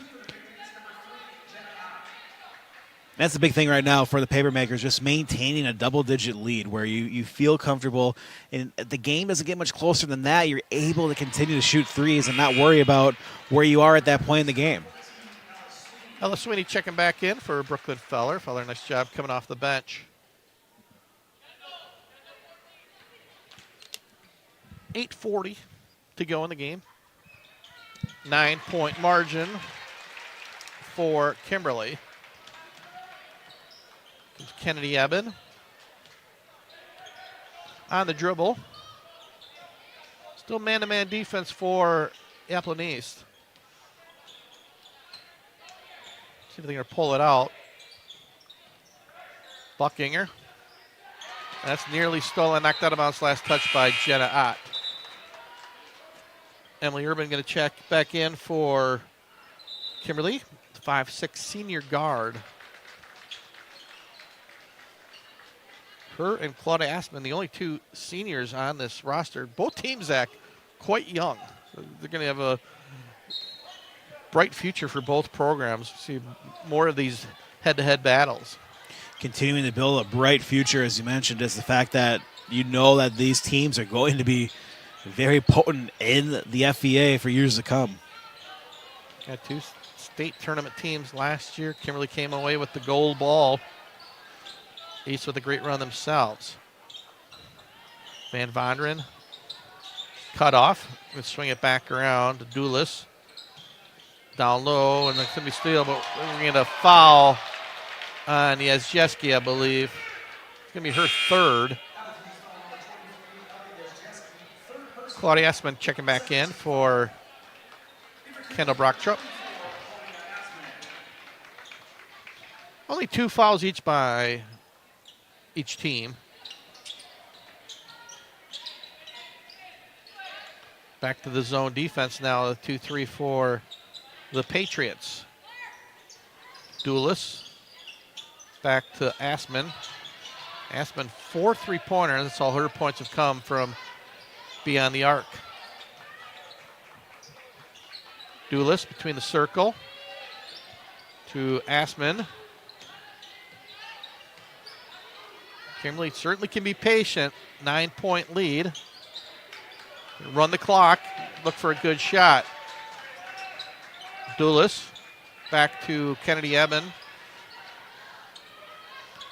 That's the big thing right now for the Papermakers, just maintaining a double-digit lead where you feel comfortable. And the game doesn't get much closer than that. You're able to continue to shoot threes and not worry about where you are at that point in the game. Ella Sweeney checking back in for Brooklyn Feller. Feller, nice job coming off the bench. 8:40 to go in the game. 9-point margin for Kimberly. Kennedy Eben on the dribble. Still man-to-man defense for Appleton East. See if they're going to pull it out. Buckinger. That's nearly stolen, knocked out of bounds, last touch by Jenna Ott. Emily Urban going to check back in for Kimberly, 5'6" senior guard. Her and Claudia Asman, the only 2 seniors on this roster. Both teams, Zach, quite young. They're going to have a bright future for both programs. See more of these head-to-head battles. Continuing to build a bright future, as you mentioned, is the fact that you know that these teams are going to be very potent in the FVA for years to come. Got 2 state tournament teams last year. Kimberly came away with the gold ball. East with a great run themselves. Van Vonderen cut off. We'll swing it back around to Dulis. Down low, and it's going to be steal, but we're going to get a foul on Yazjeski, I believe. It's going to be her 3rd. Claudia Esman checking back in for Kendall Brock-Trupp. Only 2 fouls each by each team. Back to the zone defense now, the 2-3 for the Patriots. Dulis back to Asman. Asman 4 3-pointers. That's all her points have come from beyond the arc. Dulis between the circle to Asman. Kimberly certainly can be patient. 9-point lead. Run the clock. Look for a good shot. Dulis back to Kennedy Eben.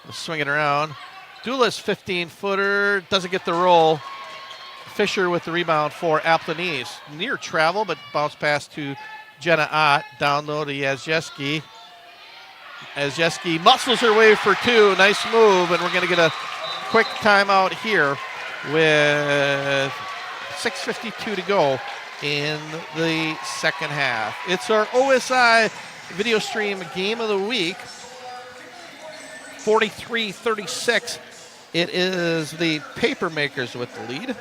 We'll swing it around. Dulis 15-footer. Doesn't get the roll. Fisher with the rebound for Appleton East. Near travel, but bounce pass to Jenna Ott. Down low to Yazjeski. Yazjeski muscles her way for 2. Nice move, and we're going to get a quick timeout here with 6:52 to go in the second half. It's our OSI video stream game of the week. 43-36. It is the Papermakers with the lead.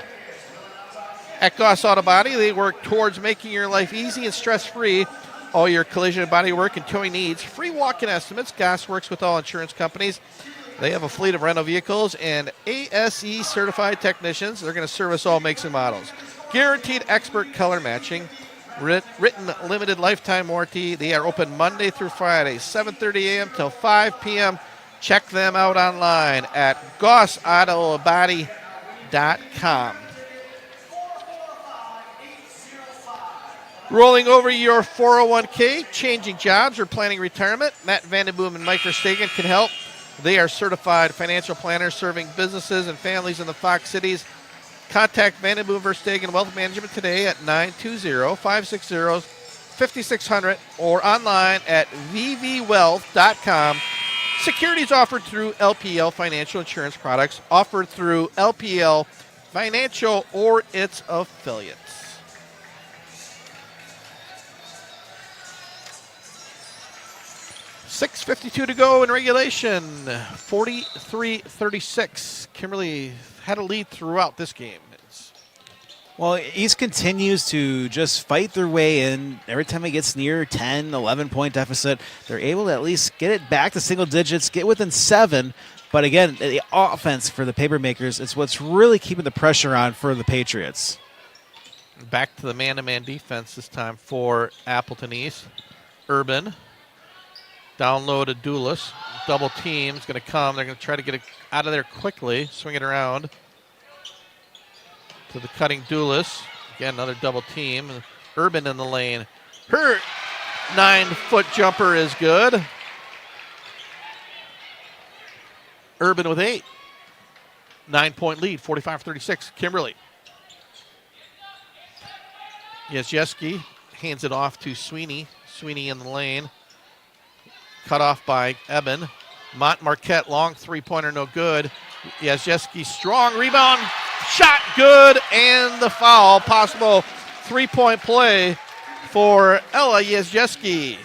At Goss Auto Body, they work towards making your life easy and stress-free. All your collision and body work and towing needs. Free walk-in estimates. Goss works with all insurance companies. They have a fleet of rental vehicles and ASE certified technicians. They're going to service all makes and models. Guaranteed expert color matching. Written limited lifetime warranty. They are open Monday through Friday, 7:30 a.m. till 5 p.m. Check them out online at gossautobody.com. Rolling over your 401k, changing jobs, or planning retirement, Matt Vandenboom and Mike Verstegen can help. They are certified financial planners serving businesses and families in the Fox Cities. Contact Vandenboom Verstegen Wealth Management today at 920-560-5600 or online at vvwealth.com. Securities offered through LPL Financial Insurance Products, offered through LPL Financial or its affiliates. 6:52 to go in regulation. 43-36. Kimberly had a lead throughout this game. Well, East continues to just fight their way in. Every time it gets near 10, 11-point deficit, they're able to at least get it back to single digits, get within 7. But again, the offense for the Papermakers is what's really keeping the pressure on for the Patriots. Back to the man-to-man defense this time for Appleton East. Urban. Down low to Doulis. Double team's going to come. They're going to try to get it out of there quickly. Swing it around to the cutting Doulis. Again, another double team. Urban in the lane. Her 9-foot jumper is good. Urban with 8. 9-point lead, 45-36. Kimberly. Jezieski hands it off to Sweeney. Sweeney in the lane. Cut off by Eben. Marquette, long three-pointer, no good. Jezieski, strong rebound. Shot good, and the foul. Possible three-point play for Ella Jezieski.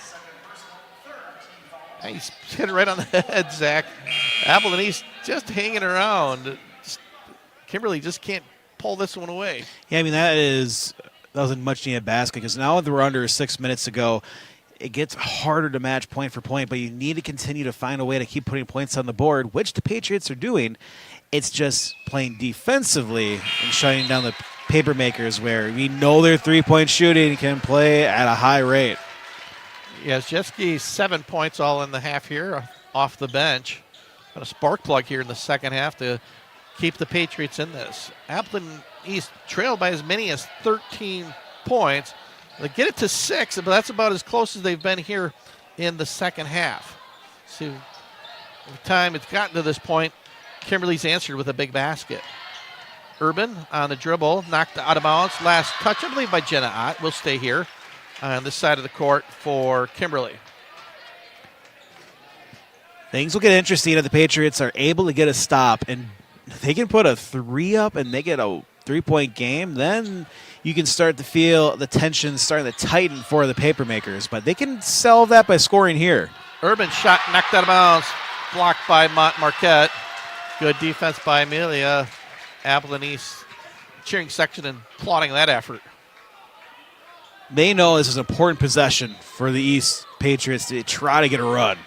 He's hit it right on the head, Zach. Appleton East just hanging around. Kimberly just can't pull this one away. Yeah, I mean, that wasn't much needed basket because now that we're under 6 minutes to go, it gets harder to match point for point, but you need to continue to find a way to keep putting points on the board, which the Patriots are doing. It's just playing defensively and shutting down the Papermakers where we know their three-point shooting can play at a high rate. Yes, Jezieski 7 points all in the half here off the bench. Got a spark plug here in the second half to keep the Patriots in this. Appleton East trailed by as many as 13 points. They get it to 6, but that's about as close as they've been here in the second half. See, every time it's gotten to this point, Kimberly's answered with a big basket. Urban on the dribble, knocked out of bounds. Last touch, I believe, by Jenna Ott. Will stay here on this side of the court for Kimberly. Things will get interesting if the Patriots are able to get a stop and they can put a 3 up and they get a 3-point game. Then you can start to feel the tension starting to tighten for the Papermakers. But they can solve that by scoring here. Urban shot knocked out of bounds, blocked by Marquette. Good defense by Amelia. Appleton East cheering section and applauding that effort. They know this is an important possession for the East Patriots to try to get a run.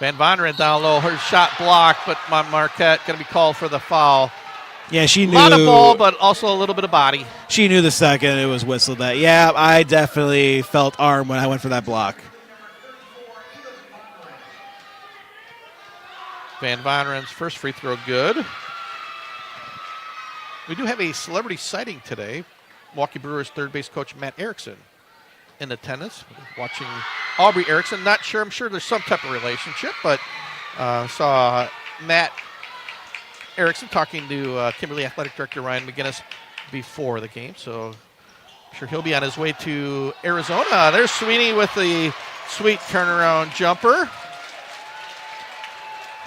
Van Vonderen down low. Her shot blocked, but Marquette going to be called for the foul. Yeah, she knew. A lot of ball, but also a little bit of body. She knew the second it was whistled that. Yeah, I definitely felt arm when I went for that block. Van Vonderen's first free throw good. We do have a celebrity sighting today. Milwaukee Brewers third base coach Matt Erickson in attendance, watching Aubrey Erickson. Not sure, I'm sure there's some type of relationship, but saw Matt Erickson talking to Kimberly Athletic Director Ryan McGinnis before the game, so I'm sure he'll be on his way to Arizona. There's Sweeney with the sweet turnaround jumper.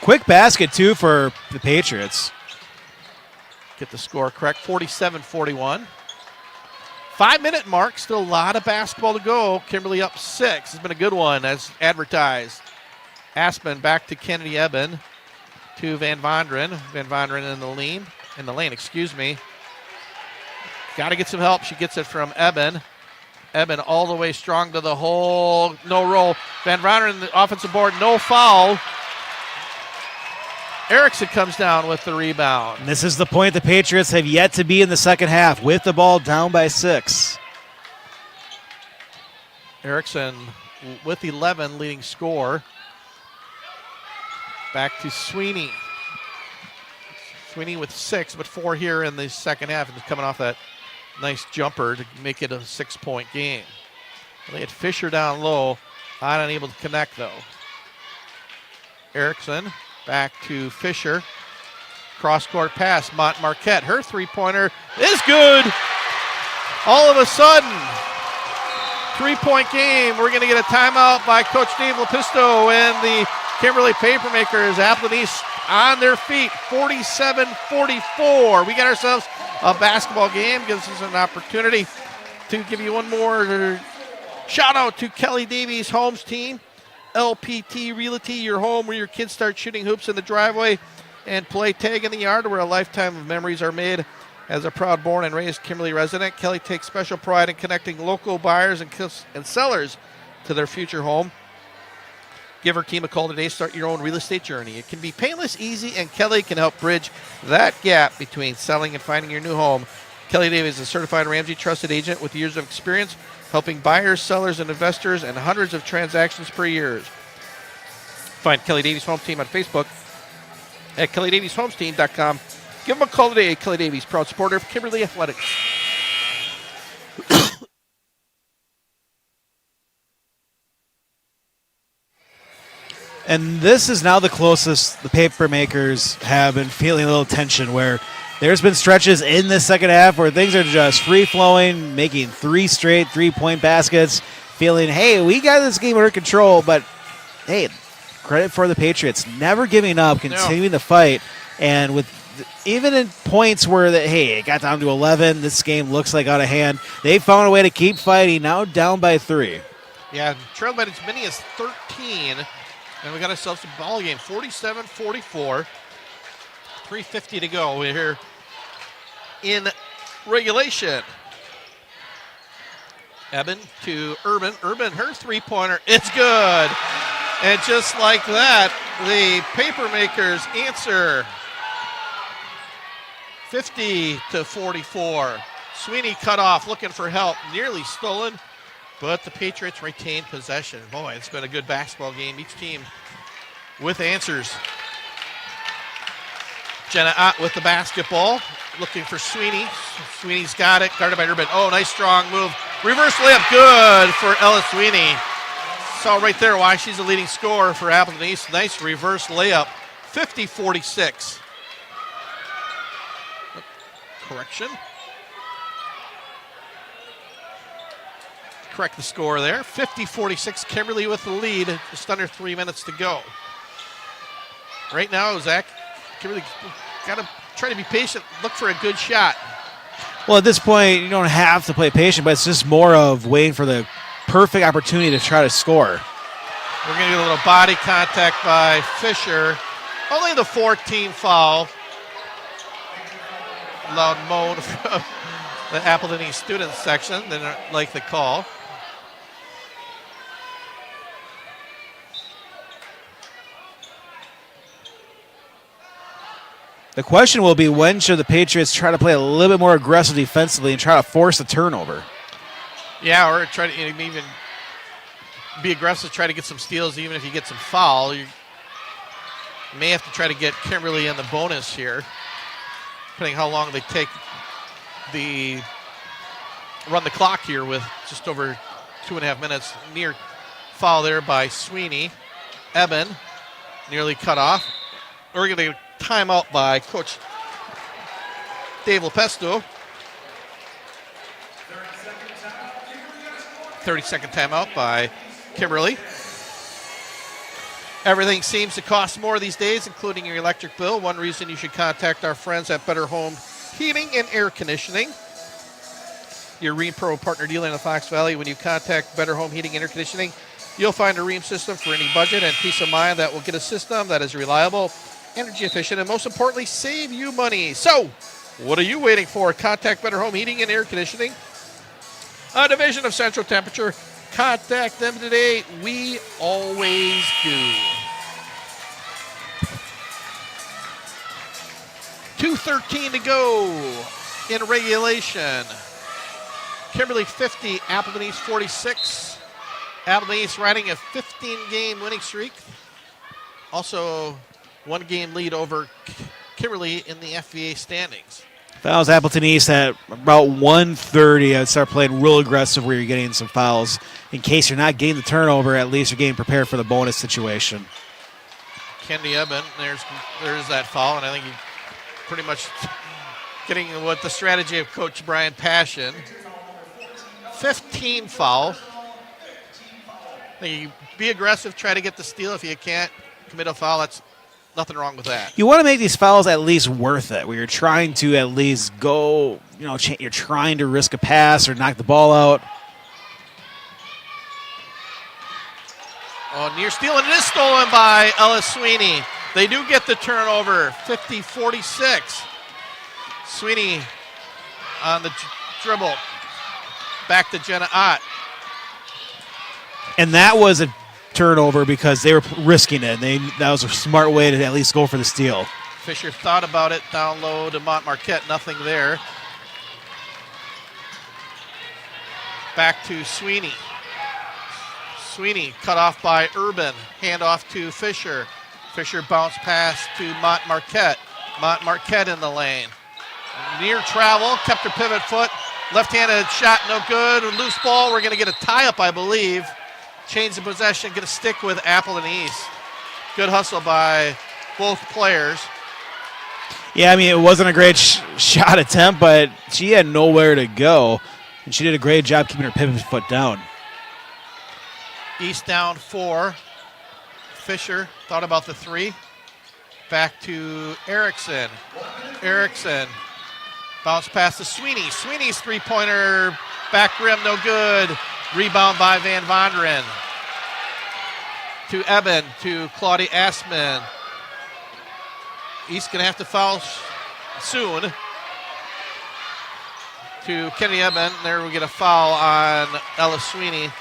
Quick basket, too, for the Patriots. Get the score correct, 47-41. 5-minute mark, still a lot of basketball to go. Kimberly up 6. It's been a good one as advertised. Aspen back to Kennedy Eben to Van Vonderen. Van Vonderen in the lane. Got to get some help. She gets it from Eben. Eben all the way strong to the hole. No roll. Van Vonderen, the offensive board, no foul. Erickson comes down with the rebound. And this is the point the Patriots have yet to be in the second half, with the ball down by 6. Erickson with 11, leading scorer. Back to Sweeney. Sweeney with 6, but 4 here in the second half, and coming off that nice jumper to make it a 6-point game. They had Fisher down low, unable to connect though. Erickson. Back to Fisher. Cross-court pass. Marquette. Her three-pointer is good. All of a sudden, 3-point game. We're going to get a timeout by Coach Dave Lepisto and the Kimberly Papermakers. Appleton East on their feet. 47-44. We got ourselves a basketball game. Gives us an opportunity to give you one more shout-out to Kelly Davies' Holmes team. LPT Realty, your home where your kids start shooting hoops in the driveway and play tag in the yard, where a lifetime of memories are made. As a proud born and raised Kimberly resident, Kelly takes special pride in connecting local buyers and sellers to their future home. Give her team a call today. Start your own real estate journey. It can be painless, easy, and Kelly can help bridge that gap between selling and finding your new home. Kelly Davis is a certified Ramsey trusted agent with years of experience helping buyers, sellers, and investors and hundreds of transactions per year. Find Kelly Davies Home Team on Facebook at kellydavieshometeam.com. Give them a call today. Kelly Davies, proud supporter of Kimberly Athletics. And this is now the closest the paper makers have been feeling a little tension, where there's been stretches in the second half where things are just free-flowing, making 3 straight three-point baskets, feeling, hey, we got this game under control, but, hey, credit for the Patriots. Never giving up, continuing the fight, and with even in points where, hey, it got down to 11, this game looks like out of hand, they found a way to keep fighting, now down by 3. Yeah, trailed by as many as 13. And we got ourselves a ball game, 47-44. 3:50 to go. We're here in regulation. Eben to Urban. Urban, her three-pointer. It's good. And just like that, the Papermakers answer. 50-44. Sweeney cut off, looking for help. Nearly stolen. But the Patriots retain possession. Boy, it's been a good basketball game. Each team with answers. Jenna Ott with the basketball, looking for Sweeney. Sweeney's got it, guarded by Urban. Oh, nice strong move. Reverse layup, good for Ella Sweeney. Saw right there why she's the leading scorer for Appleton East. Nice reverse layup, 50-46. Correction. Correct the score there. 50-46, Kimberly with the lead. Just under 3 minutes to go. Right now, Zach, Kimberly got to try to be patient, look for a good shot. Well, at this point, you don't have to play patient, but it's just more of waiting for the perfect opportunity to try to score. We're going to get a little body contact by Fisher. Only the 14th foul. Loud moan from the Appleton East student section. They don't like the call. The question will be, when should the Patriots try to play a little bit more aggressive defensively and try to force a turnover? Yeah, or try to even be aggressive, try to get some steals, even if you get some foul. You may have to try to get Kimberly in the bonus here, depending how long they take run the clock here with just over 2.5 minutes. Near foul there by Sweeney. Eben nearly cut off. We're going to get a timeout by Coach Dave Lepesto. 30-second timeout by Kimberly. Everything seems to cost more these days, including your electric bill. One reason you should contact our friends at Better Home Heating and Air Conditioning, your Rheem Pro partner dealer in the Fox Valley. When you contact Better Home Heating and Air Conditioning, you'll find a Rheem system for any budget and peace of mind that will get a system that is reliable, energy efficient, and most importantly, save you money. So, what are you waiting for? Contact Better Home Heating and Air Conditioning, a division of Central Temperature. Contact them today. We always do. 2:13 to go in regulation. Kimberly 50, Appleton East 46. Appleton East riding a 15-game winning streak. Also, 1-game lead over Kimberly in the FVA standings. Fouls Appleton East at about 1:30. I'd start playing real aggressive where you're getting some fouls. In case you're not getting the turnover, at least you're getting prepared for the bonus situation. Kendi Eben, there's that foul, and I think he pretty much getting what the strategy of Coach Brian Passion. 15 foul. You be aggressive, try to get the steal. If you can't commit a foul, that's nothing wrong with that. You want to make these fouls at least worth it, where you're trying to at least go, you're trying to risk a pass or knock the ball out. Oh, near steal, and it is stolen by Ellis Sweeney. They do get the turnover, 50-46. Sweeney on the dribble. Back to Jenna Ott. And that was a turnover because they were risking it. That was a smart way to at least go for the steal. Fisher thought about it down low to Mont Marquette. Nothing there. Back to Sweeney. Sweeney cut off by Urban. Hand off to Fisher. Fisher bounced pass to Mont Marquette. Mont Marquette in the lane. Near travel, kept her pivot foot. Left-handed shot, no good. Loose ball, we're going to get a tie-up, I believe. Change the possession, going to stick with Appleton East. Good hustle by both players. Yeah, I mean, it wasn't a great shot attempt, but she had nowhere to go. And she did a great job keeping her pivot foot down. East down 4. Fisher thought about the 3. Back to Erickson. Erickson bounce pass to Sweeney. Sweeney's three-pointer, back rim, no good. Rebound by Van Vonderen. To Eben, to Claudia Assman. East going to have to foul soon. To Kenny Eben. There we get a foul on Ellis Sweeney.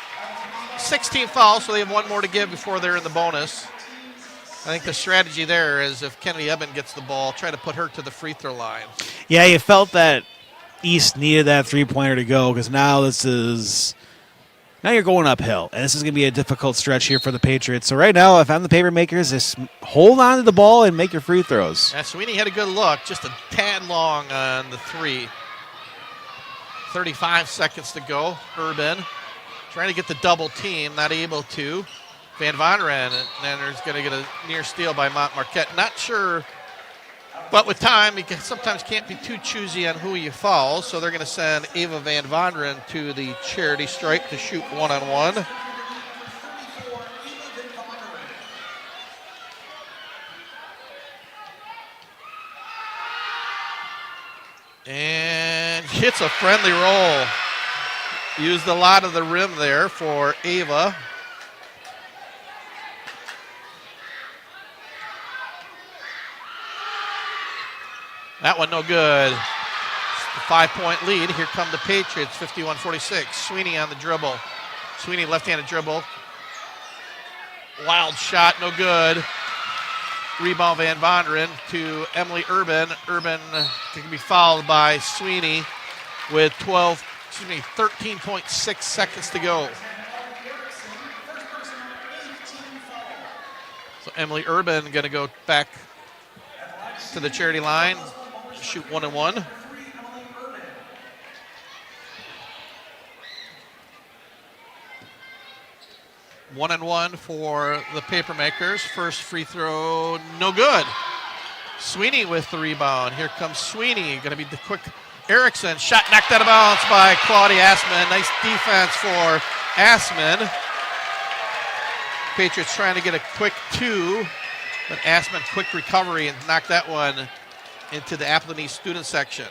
16 fouls, so they have one more to give before they're in the bonus. I think the strategy there is if Kennedy Eben gets the ball, try to put her to the free throw line. Yeah, you felt that East needed that three-pointer to go because now you're going uphill, and this is going to be a difficult stretch here for the Patriots. So right now, if I'm the paper makers, just hold on to the ball and make your free throws. Yeah, Sweeney had a good look, just a tad long on the 3. 35 seconds to go. Urban trying to get the double team, not able to. Van Vonderen, and then there's going to get a near steal by Mont Marquette. Not sure, but with time, you sometimes can't be too choosy on who you foul, so they're going to send Ava Van Vonderen to the charity stripe to shoot one-on-one. And hits a friendly roll. Used a lot of the rim there for Ava. That one no good. The 5-point lead. Here come the Patriots, 51-46. Sweeney on the dribble. Sweeney left-handed dribble. Wild shot, no good. Rebound Van Vonderen to Emily Urban. Urban can be fouled by Sweeney with 13.6 seconds to go. So Emily Urban going to go back to the charity line. Shoot one-and-one. One-and-one for the Papermakers. First free throw, no good. Sweeney with the rebound. Here comes Sweeney. Going to be the quick Erickson. Shot knocked out of bounds by Claudia Assman. Nice defense for Assman. Patriots trying to get a quick 2, but Assman quick recovery and knocked that one into the Appleton East student section.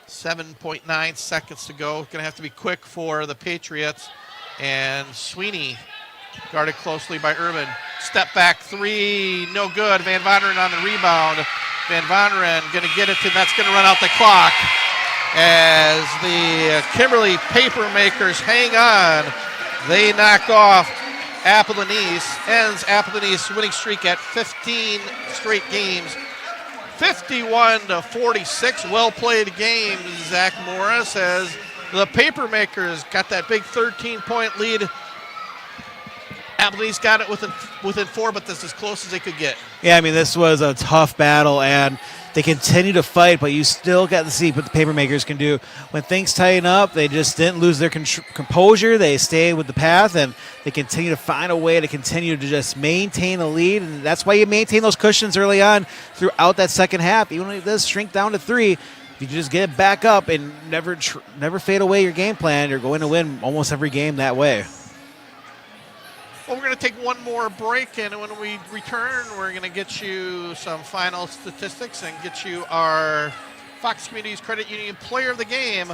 .9 seconds to go. Going to have to be quick for the Patriots. And Sweeney guarded closely by Urban. Step back 3, no good. Van Vonderen on the rebound. Van Vonderen going to get it, and that's going to run out the clock as the Kimberly Papermakers hang on. They knock off Appleton East, ends Appleton East's winning streak at 15 straight games. 51-46, well-played game, Zach Morris, as the Papermakers got that big 13-point lead. Appleton East got it within 4, but that's as close as they could get. Yeah, I mean, this was a tough battle, and they continue to fight, but you still got to see what the Papermakers can do. When things tighten up, they just didn't lose their composure. They stayed with the path, and they continue to find a way to continue to just maintain the lead, and that's why you maintain those cushions early on throughout that second half. Even when it does shrink down to 3, if you just get it back up and never fade away your game plan, you're going to win almost every game that way. Well, we're going to take one more break, and when we return, we're going to get you some final statistics and get you our Fox Communities Credit Union Player of the Game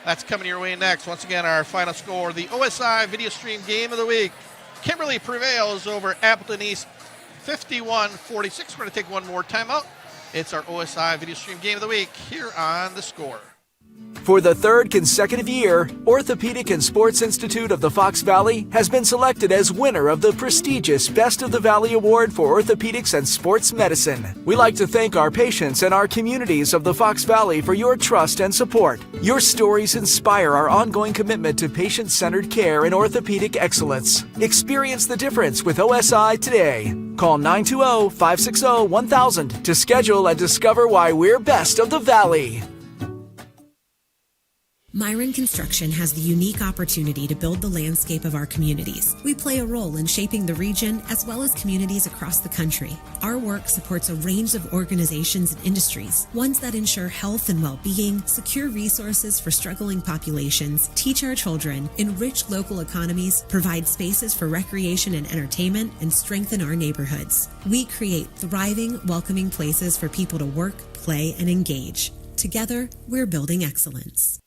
That's coming your way next. Once again, our final score, the OSI Video Stream Game of the Week. Kimberly prevails over Appleton East 51-46. We're going to take one more timeout. It's our OSI Video Stream Game of the Week here on The Score. For the third consecutive year, Orthopedic and Sports Institute of the Fox Valley has been selected as winner of the prestigious Best of the Valley Award for Orthopedics and Sports Medicine. We like to thank our patients and our communities of the Fox Valley for your trust and support. Your stories inspire our ongoing commitment to patient-centered care and orthopedic excellence. Experience the difference with OSI today. Call 920-560-1000 to schedule and discover why we're best of the Valley. Myron Construction has the unique opportunity to build the landscape of our communities. We play a role in shaping the region as well as communities across the country. Our work supports a range of organizations and industries, ones that ensure health and well-being, secure resources for struggling populations, teach our children, enrich local economies, provide spaces for recreation and entertainment, and strengthen our neighborhoods. We create thriving, welcoming places for people to work, play, and engage. Together, we're building excellence.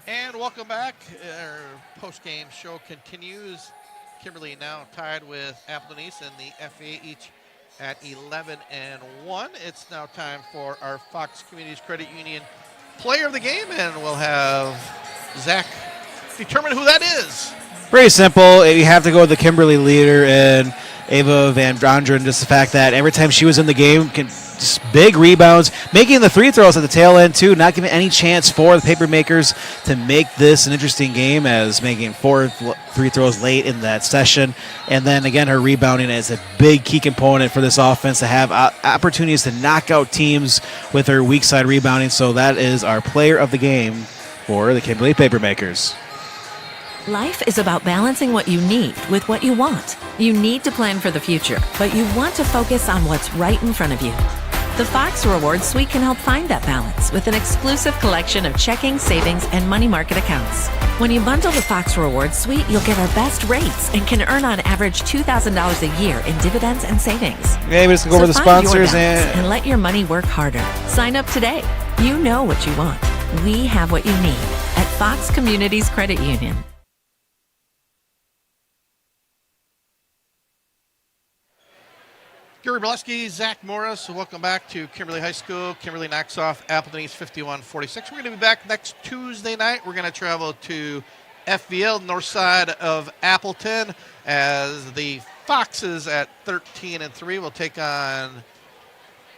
And welcome back. Our post-game show continues. Kimberly now tied with Appleton East and the FA each at 11-1. It's now time for our Fox Communities Credit Union Player of the Game, and we'll have Zach determine who that is. Pretty simple. You have to go with the Kimberly leader and Ava Van Dronderen. Just the fact that every time she was in the game, just big rebounds, making the free throws at the tail end too, not giving any chance for the paper makers to make this an interesting game, as making 4 free throws late in that session. And then again, her rebounding is a big key component for this offense to have opportunities to knock out teams with her weak side rebounding. So that is our player of the game for the Kimberly Papermakers. Life is about balancing what you need with what you want. You need to plan for the future, but you want to focus on what's right in front of you. The Fox Rewards Suite can help find that balance with an exclusive collection of checking, savings, and money market accounts. When you bundle the Fox Rewards Suite, you'll get our best rates and can earn on average $2,000 a year in dividends and savings. Yeah, we just go over the sponsors and let your money work harder. Sign up today. You know what you want. We have what you need at Fox Communities Credit Union. Gary Bielecki, Zach Morris, welcome back to Kimberly High School. Kimberly knocks off Appleton East 51-46. We're going to be back next Tuesday night. We're going to travel to FVL, north side of Appleton, as the Foxes at 13-3 will take on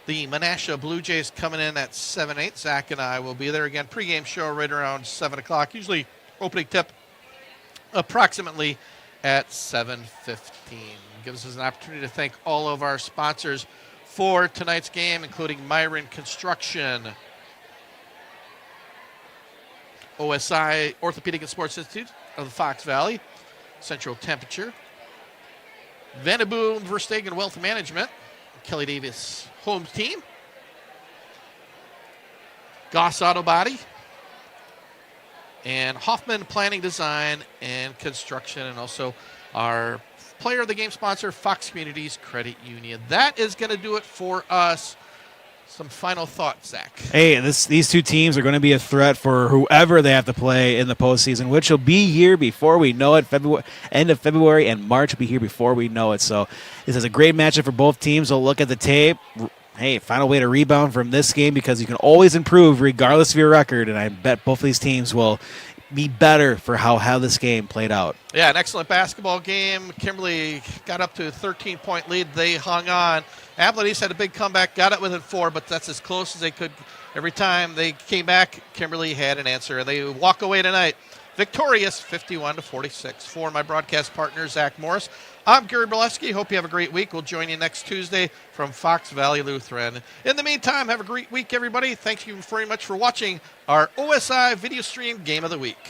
the Menasha Blue Jays coming in at 7-8. Zach and I will be there again. Pregame show right around 7 o'clock. Usually opening tip approximately at 7:15. Gives us an opportunity to thank all of our sponsors for tonight's game, including Myron Construction, OSI, Orthopedic and Sports Institute of the Fox Valley, Central Temperature, Vanderboom Verstegen Wealth Management, Kelly Davis Home Team, Goss Auto Body, and Hoffman Planning, Design, and Construction, and also our player of the game sponsor, Fox Communities Credit Union. That is going to do it for us. Some final thoughts, Zach. Hey, these two teams are going to be a threat for whoever they have to play in the postseason, which will be here before we know it. End of February and March will be here before we know it. So this is a great matchup for both teams. We'll look at the tape. Hey, find a way to rebound from this game, because you can always improve regardless of your record, and I bet both of these teams will be better for how this game played out. Yeah, an excellent basketball game. Kimberly got up to a 13-point lead. They hung on. Appleton East had a big comeback, got it within 4, but that's as close as they could. Every time they came back, Kimberly had an answer, and they walk away tonight victorious 51-46. For my broadcast partner, Zach Morris, I'm Gary Bielecki. Hope you have a great week. We'll join you next Tuesday from Fox Valley Lutheran. In the meantime, have a great week, everybody. Thank you very much for watching our OSI Video Stream Game of the Week.